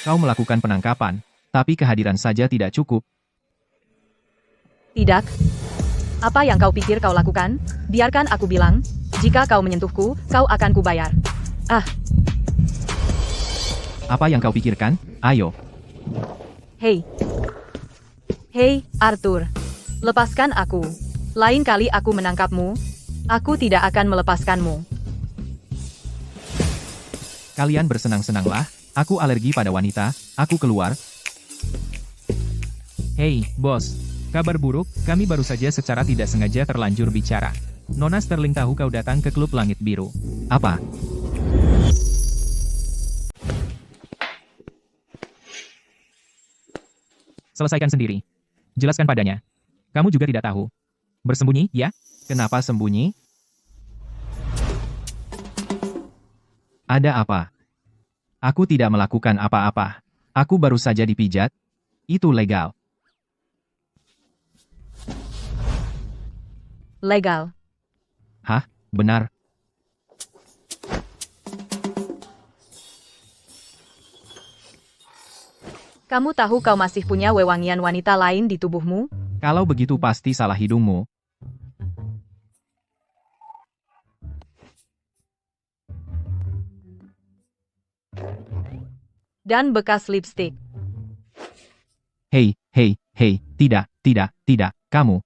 Kau melakukan penangkapan, tapi kehadiran saja tidak cukup. Tidak. Apa yang kau pikir kau lakukan? Biarkan aku bilang, jika kau menyentuhku, kau akan kubayar. Ah, Apa yang kau pikirkan? Ayo. hei. Hei, Arthur. Lepaskan aku. Lain kali aku menangkapmu, aku tidak akan melepaskanmu. Kalian bersenang-senanglah. Aku alergi pada wanita. Aku keluar. Hei, bos. Kabar buruk, kami baru saja secara tidak sengaja terlanjur bicara. Nona Sterling tahu kau datang ke klub Langit Biru. Apa? Selesaikan sendiri. Jelaskan padanya. Kamu juga tidak tahu. Bersembunyi, ya? Kenapa sembunyi? Ada apa? Aku tidak melakukan apa-apa. Aku baru saja dipijat. Itu legal. Legal. Hah? Benar? Kamu tahu kau masih punya wewangian wanita lain di tubuhmu? Kalau begitu pasti salah hidungmu. Dan bekas lipstik. Hei, tidak. Kamu,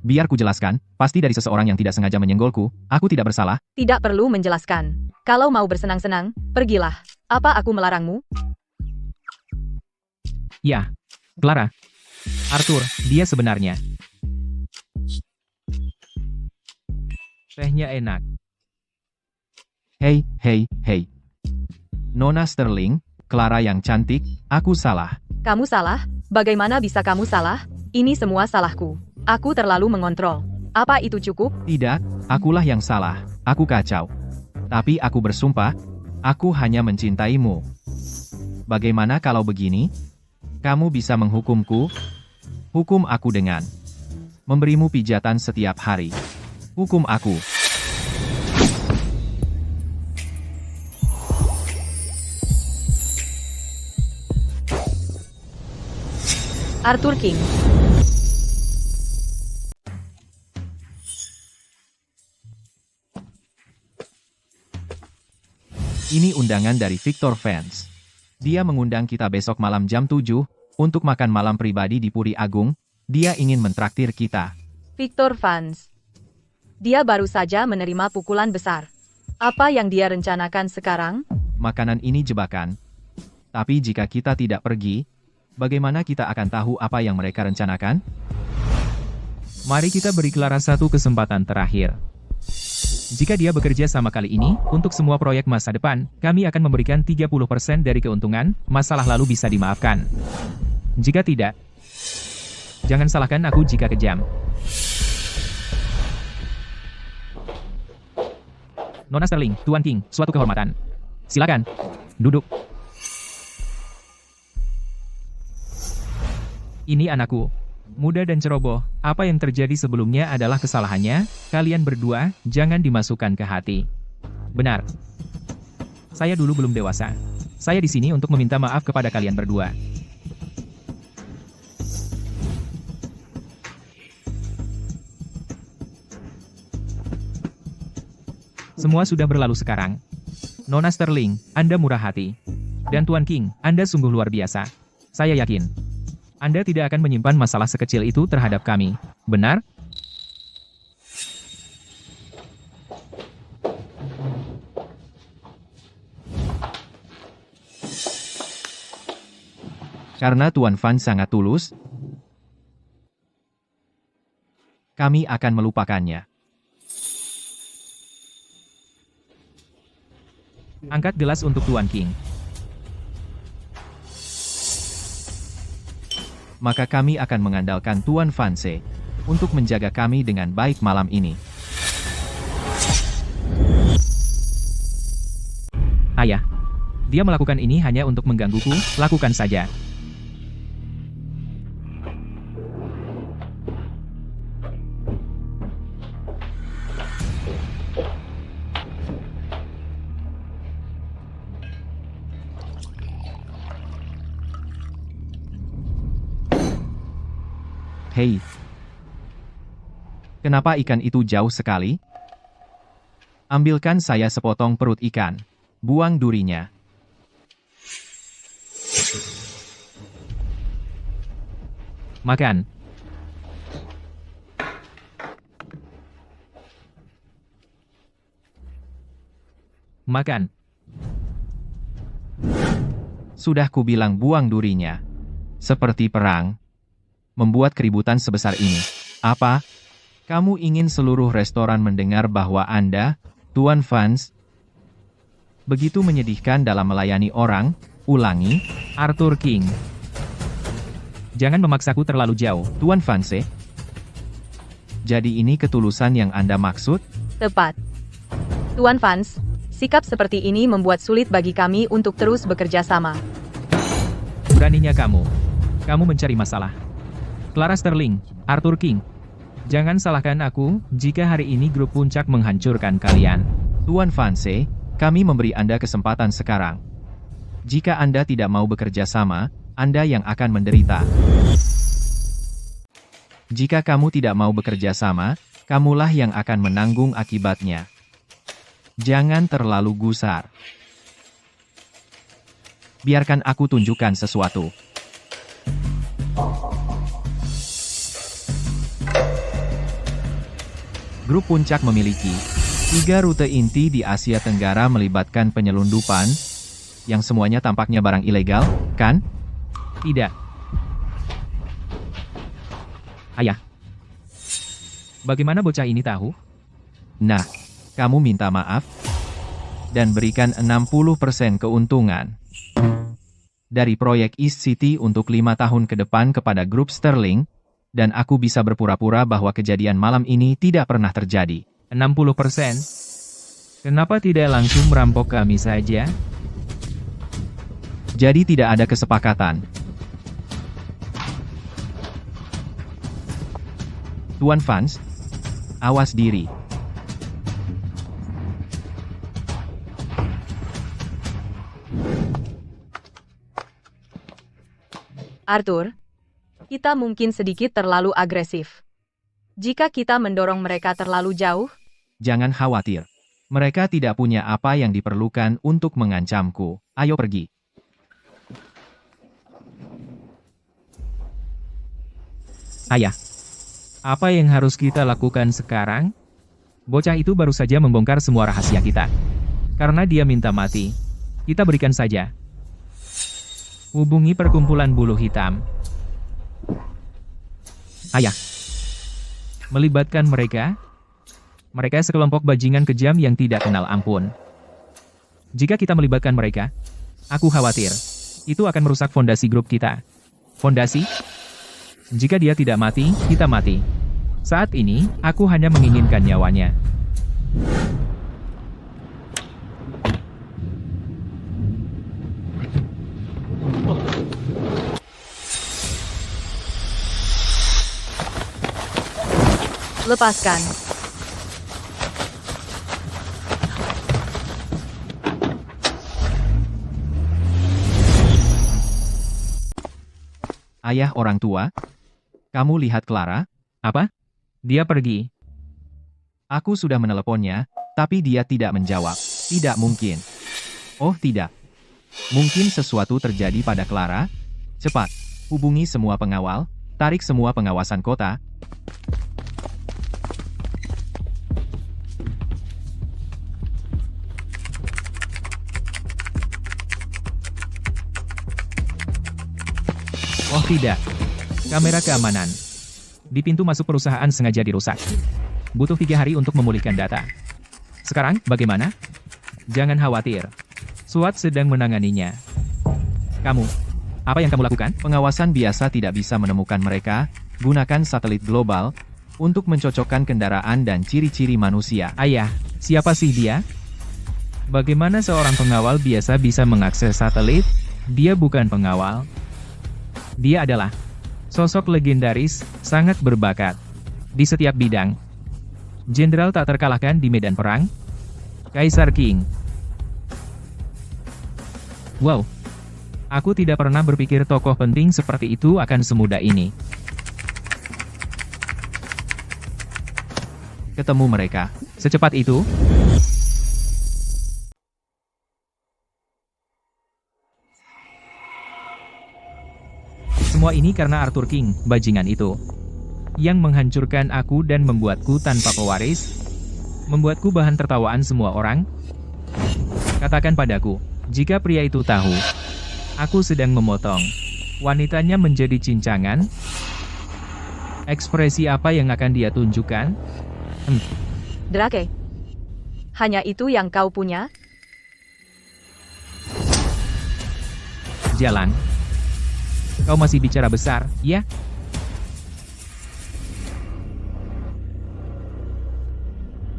biar ku jelaskan, pasti dari seseorang yang tidak sengaja menyenggolku. Aku tidak bersalah. Tidak perlu menjelaskan. Kalau mau bersenang-senang, pergilah. Apa aku melarangmu? Ya. Clara. Arthur, dia sebenarnya. Tehnya enak. Hei. Nona Sterling, Clara yang cantik, aku salah. Kamu salah? Bagaimana bisa kamu salah? Ini semua salahku. Aku terlalu mengontrol. Apa itu cukup? Tidak, akulah yang salah. Aku kacau. Tapi aku bersumpah, aku hanya mencintaimu. Bagaimana kalau begini? Kamu bisa menghukumku? Hukum aku dengan memberimu pijatan setiap hari. Hukum aku. Arthur King. Ini undangan dari Victor Fans. Dia mengundang kita besok malam jam 7, untuk makan malam pribadi di Puri Agung. Dia ingin mentraktir kita. Victor Fans. Dia baru saja menerima pukulan besar. Apa yang dia rencanakan sekarang? Makanan ini jebakan. Tapi jika kita tidak pergi, bagaimana kita akan tahu apa yang mereka rencanakan? Mari kita beri Clara satu kesempatan terakhir. Jika dia bekerja sama kali ini, untuk semua proyek masa depan, kami akan memberikan 30% dari keuntungan, masalah lalu bisa dimaafkan. Jika tidak, jangan salahkan aku jika kejam. Nona Sterling, Tuan King, suatu kehormatan. Silakan, duduk. Ini anakku. Muda dan ceroboh, apa yang terjadi sebelumnya adalah kesalahannya, kalian berdua, jangan dimasukkan ke hati. Benar. Saya dulu belum dewasa. Saya di sini untuk meminta maaf kepada kalian berdua. Semua sudah berlalu sekarang. Nona Sterling, Anda murah hati. Dan Tuan King, Anda sungguh luar biasa. Saya yakin Anda tidak akan menyimpan masalah sekecil itu terhadap kami. Benar? Karena Tuan Van sangat tulus, kami akan melupakannya. Angkat gelas untuk Tuan King. Maka kami akan mengandalkan Tuan Vance untuk menjaga kami dengan baik malam ini. Ayah, dia melakukan ini hanya untuk menggangguku, lakukan saja. Hei, kenapa ikan itu jauh sekali? Ambilkan saya sepotong perut ikan. Buang durinya. Makan. Makan. Sudah kubilang buang durinya. Seperti perang. Membuat keributan sebesar ini. Apa? Kamu ingin seluruh restoran mendengar bahwa Anda, Tuan Vance, begitu menyedihkan dalam melayani orang? Ulangi, Arthur King. Jangan memaksaku terlalu jauh. Tuan Vance. Jadi ini ketulusan yang Anda maksud? Tepat. Tuan Vance, sikap seperti ini membuat sulit bagi kami untuk terus bekerja sama. Beraninya kamu. Kamu mencari masalah. Clara Sterling, Arthur King. Jangan salahkan aku, jika hari ini grup puncak menghancurkan kalian. Tuan Vance, kami memberi Anda kesempatan sekarang. Jika Anda tidak mau bekerja sama, Anda yang akan menderita. Jika kamu tidak mau bekerja sama, kamulah yang akan menanggung akibatnya. Jangan terlalu gusar. Biarkan aku tunjukkan sesuatu. Grup Puncak memiliki 3 rute inti di Asia Tenggara melibatkan penyelundupan, yang semuanya tampaknya barang ilegal, kan? Tidak. Ayah. Bagaimana bocah ini tahu? Nah, kamu minta maaf, dan berikan 60% keuntungan dari proyek East City untuk 5 tahun ke depan kepada grup Sterling, dan aku bisa berpura-pura bahwa kejadian malam ini tidak pernah terjadi. 60%? Kenapa tidak langsung merampok kami saja? Jadi tidak ada kesepakatan. Tuan Vance, awas diri. Arthur, kita mungkin sedikit terlalu agresif. Jika kita mendorong mereka terlalu jauh, Jangan khawatir. Mereka tidak punya apa yang diperlukan untuk mengancamku. Ayo pergi. Ayah. Apa yang harus kita lakukan sekarang? Bocah itu baru saja membongkar semua rahasia kita. Karena dia minta mati. Kita berikan saja. Hubungi perkumpulan bulu hitam. Ayah. Melibatkan mereka? Mereka sekelompok bajingan kejam yang tidak kenal ampun. Jika kita melibatkan mereka, aku khawatir itu akan merusak fondasi grup kita. Fondasi? Jika dia tidak mati, kita mati. Saat ini, aku hanya menginginkan nyawanya. Lepaskan. Ayah orang tua? Kamu lihat Clara? Apa? Dia pergi. Aku sudah meneleponnya, tapi dia tidak menjawab. Tidak mungkin. Oh tidak. Mungkin sesuatu terjadi pada Clara? Cepat, hubungi semua pengawal, tarik semua pengawasan kota. Oh tidak. Kamera keamanan. Di pintu masuk perusahaan sengaja dirusak. Butuh 3 hari untuk memulihkan data. Sekarang, bagaimana? Jangan khawatir. SWAT sedang menanganinya. Kamu, apa yang kamu lakukan? Pengawasan biasa tidak bisa menemukan mereka, gunakan satelit global, untuk mencocokkan kendaraan dan ciri-ciri manusia. Ayah, siapa sih dia? Bagaimana seorang pengawal biasa bisa mengakses satelit? Dia bukan pengawal. Dia adalah sosok legendaris, sangat berbakat di setiap bidang. Jenderal tak terkalahkan di medan perang. Kaisar King. Wow. Aku tidak pernah berpikir tokoh penting seperti itu akan semudah ini. Ketemu mereka. Secepat itu? Semua ini karena Arthur King, bajingan itu. Yang menghancurkan aku dan membuatku tanpa pewaris. Membuatku bahan tertawaan semua orang. Katakan padaku, jika pria itu tahu, aku sedang memotong wanitanya menjadi cincangan, ekspresi apa yang akan dia tunjukkan? Drake. Hanya itu yang kau punya? Jalan. Kau masih bicara besar, ya?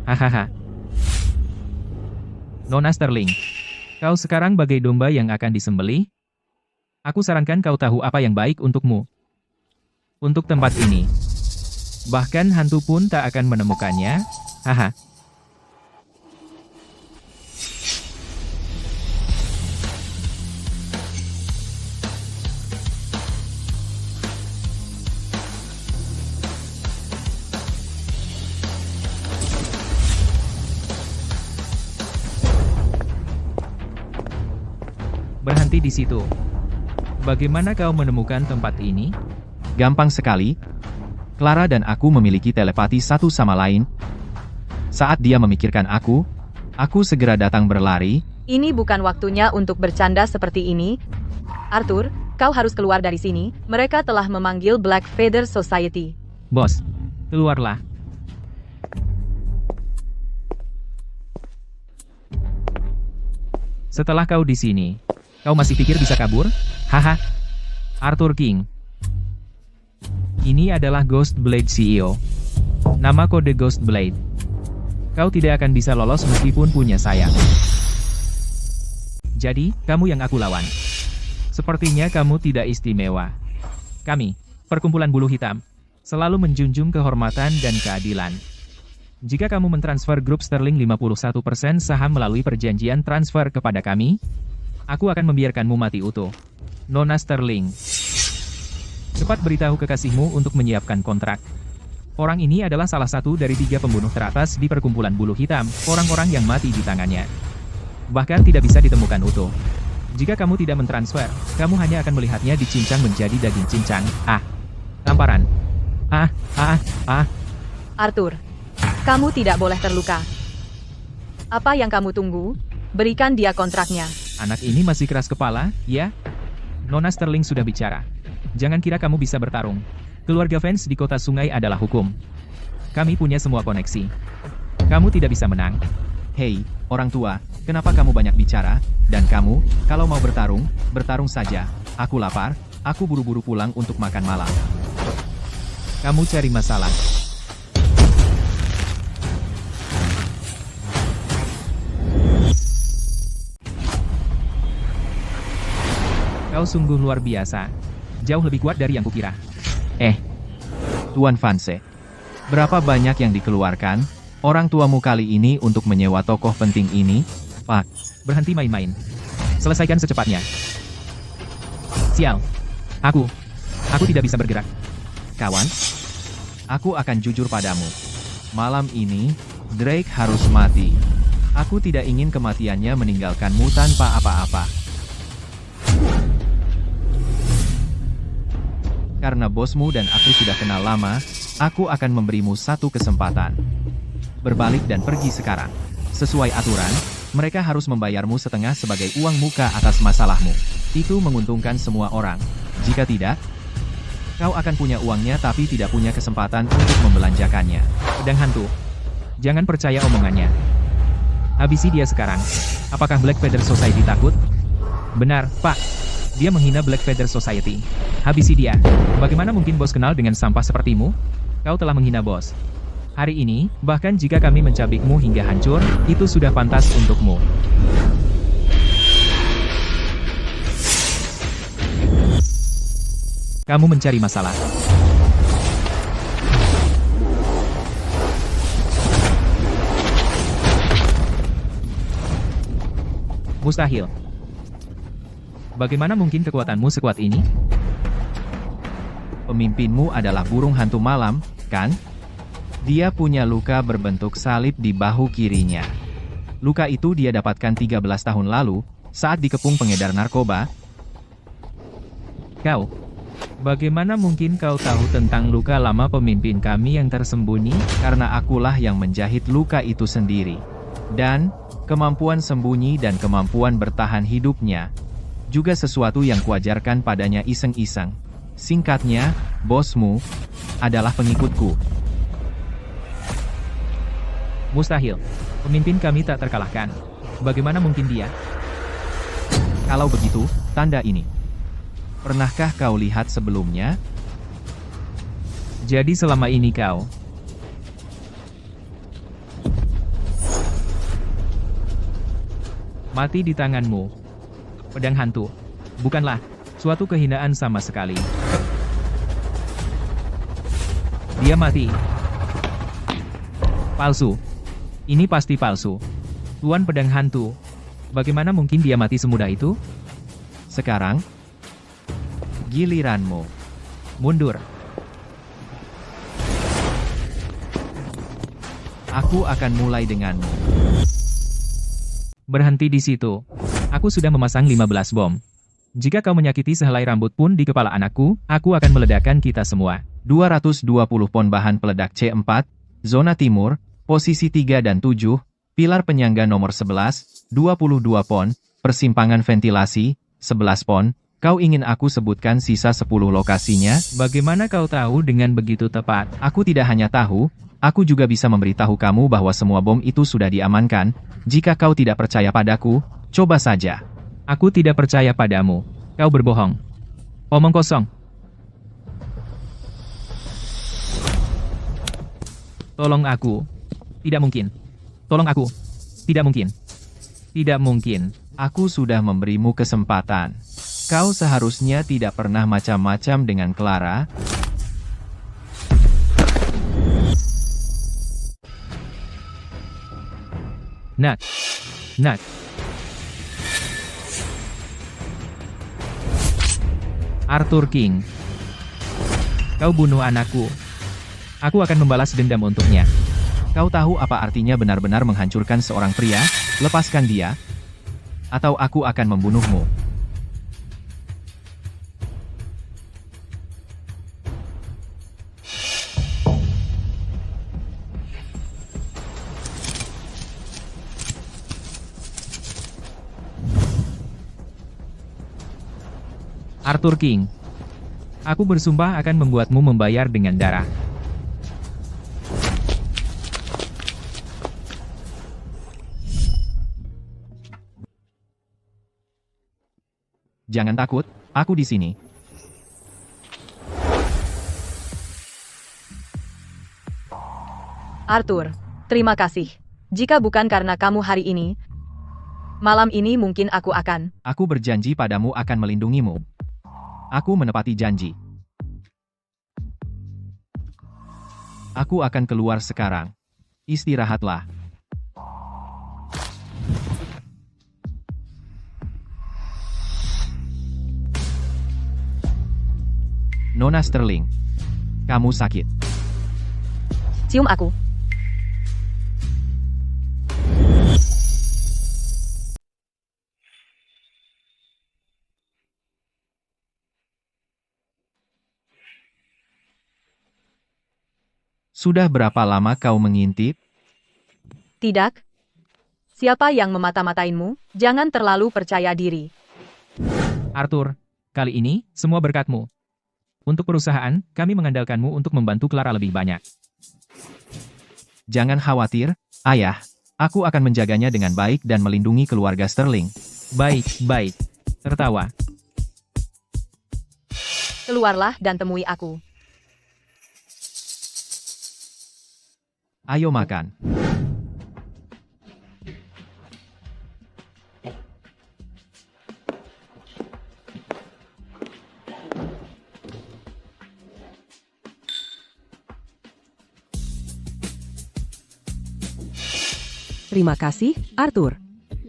Hahaha. Nona Sterling. Kau sekarang bagai domba yang akan disembelih? Aku sarankan kau tahu apa yang baik untukmu. Untuk tempat ini. Bahkan hantu pun tak akan menemukannya. Haha. Berhenti di situ. Bagaimana kau menemukan tempat ini? Gampang sekali. Clara dan aku memiliki telepati satu sama lain. Saat dia memikirkan aku segera datang berlari. Ini bukan waktunya untuk bercanda seperti ini. Arthur, kau harus keluar dari sini. Mereka telah memanggil Black Feather Society. Bos, keluarlah. Setelah kau di sini, kau masih pikir bisa kabur? Haha. Arthur King. Ini adalah Ghost Blade CEO. Nama kode Ghost Blade. Kau tidak akan bisa lolos meskipun punya sayap. Jadi, kamu yang aku lawan. Sepertinya kamu tidak istimewa. Kami, Perkumpulan Bulu Hitam, selalu menjunjung kehormatan dan keadilan. Jika kamu mentransfer grup Sterling 51% saham melalui perjanjian transfer kepada kami, aku akan membiarkanmu mati utuh. Nona Sterling. Cepat beritahu kekasihmu untuk menyiapkan kontrak. Orang ini adalah salah satu dari 3 pembunuh teratas di Perkumpulan Bulu Hitam, orang-orang yang mati di tangannya. Bahkan tidak bisa ditemukan utuh. Jika kamu tidak mentransfer, kamu hanya akan melihatnya dicincang menjadi daging cincang. Tamparan. Arthur, kamu tidak boleh terluka. Apa yang kamu tunggu? Berikan dia kontraknya. Anak ini masih keras kepala, ya? Nona Sterling sudah bicara. Jangan kira kamu bisa bertarung. Keluarga fans di kota sungai adalah hukum. Kami punya semua koneksi. Kamu tidak bisa menang. Hei, orang tua, kenapa kamu banyak bicara? Dan kamu, kalau mau bertarung, bertarung saja. Aku lapar, aku buru-buru pulang untuk makan malam. Kamu cari masalah. Kau sungguh luar biasa. Jauh lebih kuat dari yang kukira. Tuan Vanse, berapa banyak yang dikeluarkan? Orang tuamu kali ini untuk menyewa tokoh penting ini? Pak, Berhenti main-main. Selesaikan secepatnya. Sial. Aku tidak bisa bergerak. kawan, aku akan jujur padamu. Malam ini, Drake harus mati. Aku tidak ingin kematiannya meninggalkanmu tanpa apa-apa. Karena bosmu dan aku sudah kenal lama, aku akan memberimu satu kesempatan. Berbalik dan pergi sekarang. Sesuai aturan, mereka harus membayarmu setengah sebagai uang muka atas masalahmu. Itu menguntungkan semua orang. Jika tidak, kau akan punya uangnya tapi tidak punya kesempatan untuk membelanjakannya. Pedang hantu. Jangan percaya omongannya. Habisi dia sekarang. Apakah Black Feather Society takut? Benar, Pak. Dia menghina Black Feather Society. Habisi dia. Bagaimana mungkin bos kenal dengan sampah sepertimu? Kau telah menghina bos. Hari ini, bahkan jika kami mencabikmu hingga hancur, itu sudah pantas untukmu. Kamu mencari masalah. Mustahil. Bagaimana mungkin kekuatanmu sekuat ini? Pemimpinmu adalah burung hantu malam, kan? Dia punya luka berbentuk salib di bahu kirinya. Luka itu dia dapatkan 13 tahun lalu, saat dikepung pengedar narkoba. Kau. Bagaimana mungkin kau tahu tentang luka lama pemimpin kami yang tersembunyi? Karena akulah yang menjahit luka itu sendiri. Dan, kemampuan sembunyi dan kemampuan bertahan hidupnya, juga sesuatu yang kuajarkan padanya iseng-iseng. Singkatnya, bosmu adalah pengikutku. Mustahil. Pemimpin kami tak terkalahkan. Bagaimana mungkin dia? Kalau begitu, tanda ini. Pernahkah kau lihat sebelumnya? Jadi selama ini kau mati di tanganmu. Pedang hantu. Bukanlah suatu kehinaan sama sekali. Dia mati. Palsu. Ini pasti palsu. Tuan pedang hantu. Bagaimana mungkin dia mati semudah itu? Sekarang, giliranmu. Mundur. Aku akan mulai denganmu. Berhenti di situ. Aku sudah memasang 15 bom. Jika kau menyakiti sehelai rambut pun di kepala anakku, aku akan meledakkan kita semua. 220 pon bahan peledak C4, zona timur, posisi 3 dan 7, pilar penyangga nomor 11, 22 pon, persimpangan ventilasi, 11 pon. Kau ingin aku sebutkan sisa 10 lokasinya? Bagaimana kau tahu dengan begitu tepat? Aku tidak hanya tahu, aku juga bisa memberitahu kamu bahwa semua bom itu sudah diamankan. Jika kau tidak percaya padaku, coba saja. Aku tidak percaya padamu. Kau berbohong. Omong kosong. Tolong aku. Tidak mungkin. Tolong aku. Tidak mungkin. Tidak mungkin. Aku sudah memberimu kesempatan. Kau seharusnya tidak pernah macam-macam dengan Clara. Nat. Nat. Arthur King. Kau bunuh anakku. Aku akan membalas dendam untuknya. Kau tahu apa artinya benar-benar menghancurkan seorang pria? Lepaskan dia. Atau aku akan membunuhmu. Arthur King. Aku bersumpah akan membuatmu membayar dengan darah. Jangan takut, aku di sini. Arthur, terima kasih. Jika bukan karena kamu hari ini, malam ini mungkin aku akan. Aku berjanji padamu akan melindungimu. Aku menepati janji. Aku akan keluar sekarang. Istirahatlah. Nona Sterling, kamu sakit. Cium aku. Sudah berapa lama kau mengintip? Tidak. Siapa yang memata-matainmu? Jangan terlalu percaya diri. Arthur, kali ini, semua berkatmu. Untuk perusahaan, kami mengandalkanmu untuk membantu Clara lebih banyak. Jangan khawatir, Ayah. Aku akan menjaganya dengan baik dan melindungi keluarga Sterling. Baik, baik. Tertawa. Keluarlah dan temui aku. Ayo makan. Terima kasih, Arthur.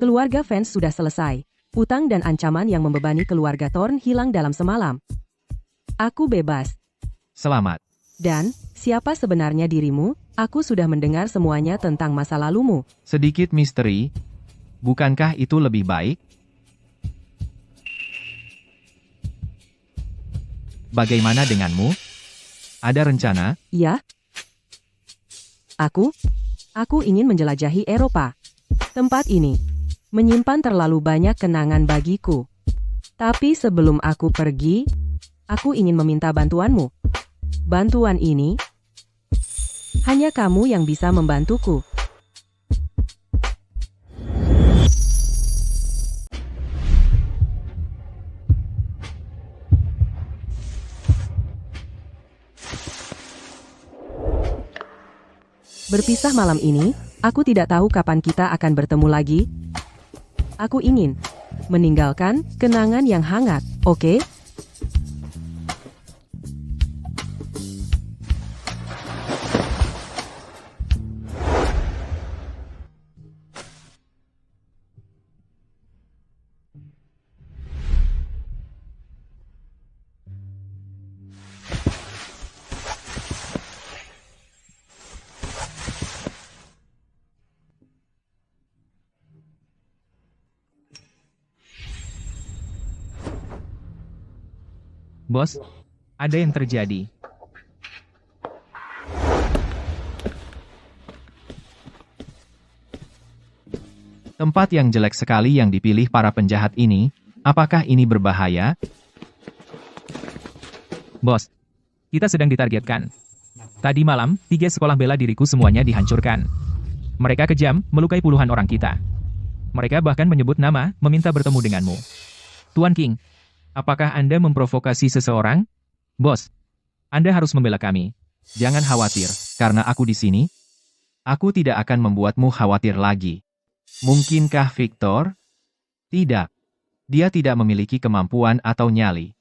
Keluarga fans sudah selesai. Utang dan ancaman yang membebani keluarga Thorne hilang dalam semalam. Aku bebas. Selamat. Dan, siapa sebenarnya dirimu? Aku sudah mendengar semuanya tentang masa lalumu. Sedikit misteri. Bukankah itu lebih baik? Bagaimana denganmu? Ada rencana? Ya? Aku ingin menjelajahi Eropa. Tempat ini menyimpan terlalu banyak kenangan bagiku. Tapi sebelum aku pergi, aku ingin meminta bantuanmu. Bantuan ini hanya kamu yang bisa membantuku. Berpisah malam ini, aku tidak tahu kapan kita akan bertemu lagi. Aku ingin meninggalkan kenangan yang hangat, oke? Bos, ada yang terjadi. Tempat yang jelek sekali yang dipilih para penjahat ini. Apakah ini berbahaya? Bos, kita sedang ditargetkan. Tadi malam, 3 sekolah bela diriku semuanya dihancurkan. Mereka kejam, melukai puluhan orang kita. Mereka bahkan menyebut nama, meminta bertemu denganmu. Tuan King, apakah Anda memprovokasi seseorang? Bos, Anda harus membela kami. Jangan khawatir, karena aku di sini. Aku tidak akan membuatmu khawatir lagi. Mungkinkah Victor? Tidak. Dia tidak memiliki kemampuan atau nyali.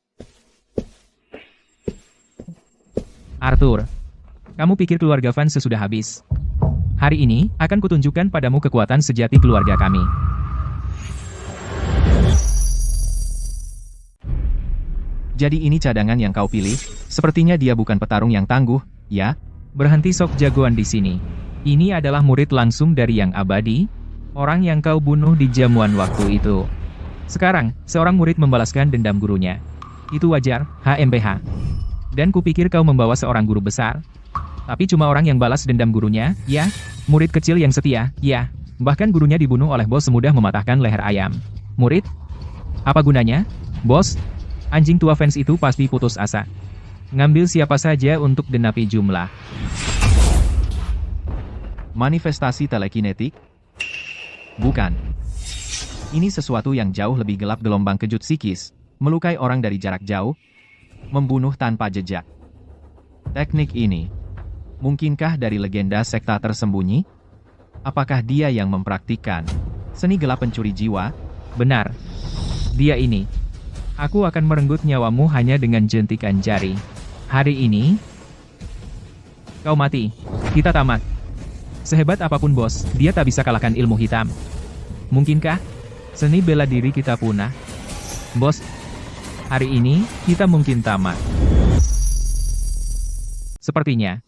Arthur, kamu pikir keluarga Van sesudah habis? Hari ini, akan kutunjukkan padamu kekuatan sejati keluarga kami. Jadi ini cadangan yang kau pilih? Sepertinya dia bukan petarung yang tangguh, ya? Berhenti sok jagoan di sini. Ini adalah murid langsung dari Yang Abadi, orang yang kau bunuh di jamuan waktu itu. Sekarang, seorang murid membalaskan dendam gurunya. Itu wajar, HMPH. Dan kupikir kau membawa seorang guru besar. Tapi cuma orang yang balas dendam gurunya, ya? Murid kecil yang setia, ya? Bahkan gurunya dibunuh oleh bos semudah mematahkan leher ayam. Murid? Apa gunanya? Bos? Anjing tua fans itu pasti putus asa. Ngambil siapa saja untuk genapi jumlah. Manifestasi telekinetik? Bukan. Ini sesuatu yang jauh lebih gelap, gelombang kejut psikis. melukai orang dari jarak jauh, membunuh tanpa jejak. Teknik ini, mungkinkah dari legenda sekta tersembunyi? Apakah dia yang mempraktikkan seni gelap pencuri jiwa? Benar. Dia ini. Aku akan merenggut nyawamu hanya dengan jentikan jari. Hari ini, kau mati. Kita tamat. Sehebat apapun bos, dia tak bisa kalahkan ilmu hitam. Mungkinkah seni bela diri kita punah? Bos, hari ini kita mungkin tamat. Sepertinya,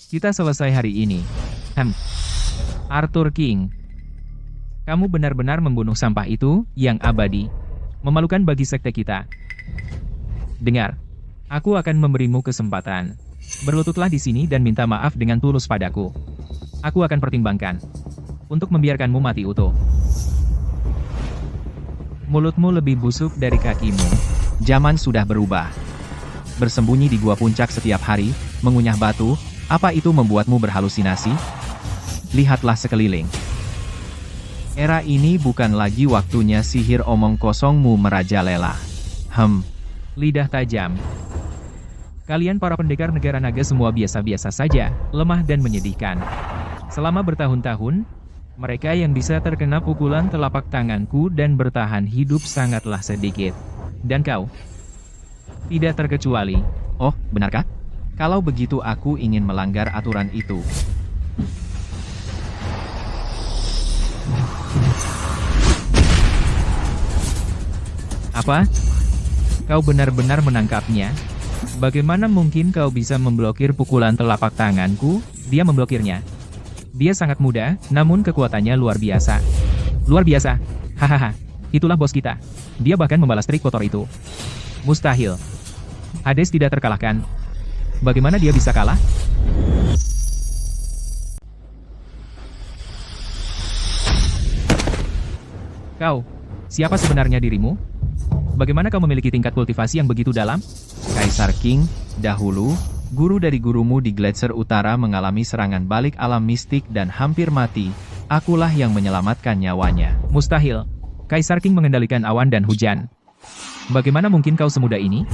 kita selesai hari ini. Arthur King. Kamu benar-benar membunuh sampah itu yang abadi. Memalukan bagi sekte kita. Dengar, aku akan memberimu kesempatan. Berlututlah di sini dan minta maaf dengan tulus padaku. Aku akan pertimbangkan untuk membiarkanmu mati utuh. Mulutmu lebih busuk dari kakimu. Zaman sudah berubah. Bersembunyi di gua puncak setiap hari, mengunyah batu, apa itu membuatmu berhalusinasi? Lihatlah sekeliling. Era ini bukan lagi waktunya sihir omong kosongmu merajalela. Lidah tajam. Kalian para pendekar negara naga semua biasa-biasa saja, lemah dan menyedihkan. Selama bertahun-tahun, mereka yang bisa terkena pukulan telapak tanganku dan bertahan hidup sangatlah sedikit. Dan kau? Tidak terkecuali. Oh, benarkah? Kalau begitu aku ingin melanggar aturan itu. Apa? Kau benar-benar menangkapnya? Bagaimana mungkin kau bisa memblokir pukulan telapak tanganku? Dia memblokirnya. Dia sangat muda, namun kekuatannya luar biasa. Luar biasa. Hahaha. Itulah bos kita. Dia bahkan membalas trik kotor itu. Mustahil. Hades tidak terkalahkan. Bagaimana dia bisa kalah? Kau, siapa sebenarnya dirimu? Bagaimana kau memiliki tingkat kultivasi yang begitu dalam? Kaisar King, dahulu, guru dari gurumu di Gletser Utara mengalami serangan balik alam mistik dan hampir mati. Akulah yang menyelamatkan nyawanya. Mustahil. Kaisar King mengendalikan awan dan hujan. Bagaimana mungkin kau semudah ini?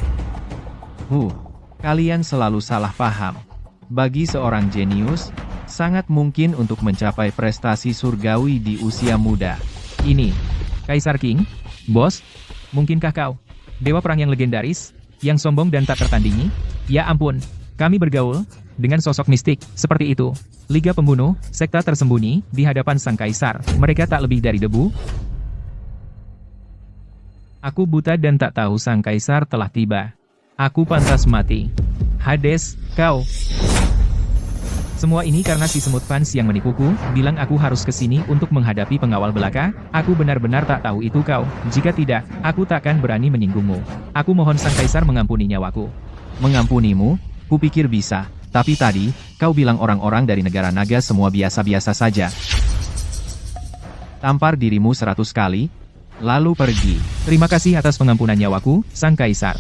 Kalian selalu salah paham. Bagi seorang jenius, sangat mungkin untuk mencapai prestasi surgawi di usia muda. Ini, Kaisar King, bos, mungkinkah kau, dewa perang yang legendaris, yang sombong dan tak tertandingi? Ya ampun, kami bergaul dengan sosok mistik seperti itu. Liga pembunuh, sekta tersembunyi, di hadapan sang kaisar, mereka tak lebih dari debu. Aku buta dan tak tahu sang kaisar telah tiba. Aku pantas mati. Hades, kau. Semua ini karena si semut fans yang menipuku, bilang aku harus kesini untuk menghadapi pengawal belaka. Aku benar-benar tak tahu itu kau. Jika tidak, aku takkan berani menyinggungmu. Aku mohon sang kaisar mengampuni nyawaku. Mengampunimu? Kupikir bisa. Tapi tadi, kau bilang orang-orang dari negara naga semua biasa-biasa saja. Tampar dirimu 100 kali, lalu pergi. Terima kasih atas pengampunan nyawaku, sang kaisar.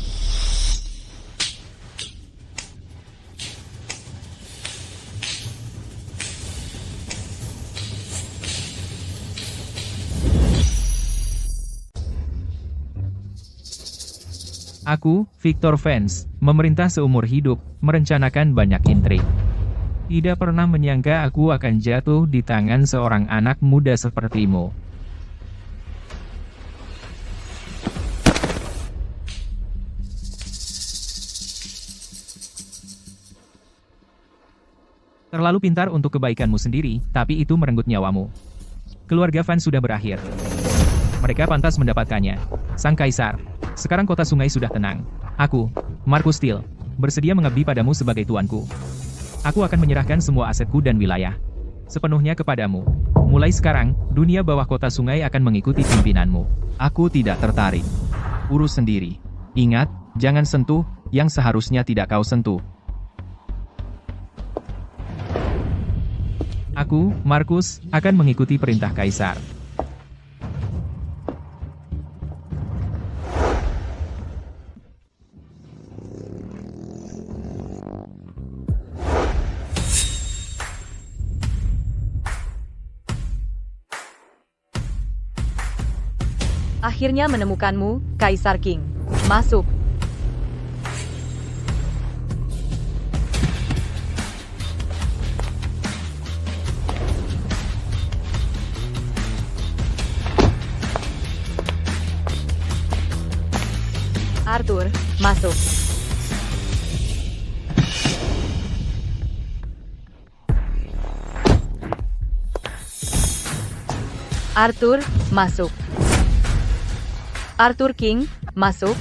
Aku, Victor Vance, memerintah seumur hidup, merencanakan banyak intrik. Tidak pernah menyangka aku akan jatuh di tangan seorang anak muda sepertimu. Terlalu pintar untuk kebaikanmu sendiri, tapi itu merenggut nyawamu. Keluarga Van sudah berakhir. Mereka pantas mendapatkannya. Sang Kaisar. Sekarang kota sungai sudah tenang. Aku, Marcus Steele, bersedia mengabdi padamu sebagai tuanku. Aku akan menyerahkan semua asetku dan wilayah sepenuhnya kepadamu. Mulai sekarang, dunia bawah kota sungai akan mengikuti pimpinanmu. Aku tidak tertarik. Urus sendiri. Ingat, jangan sentuh yang seharusnya tidak kau sentuh. Aku, Marcus, akan mengikuti perintah Kaisar. Akhirnya menemukanmu, Kaisar King. masuk. Arthur, masuk. Arthur, masuk. Arthur King, masuk.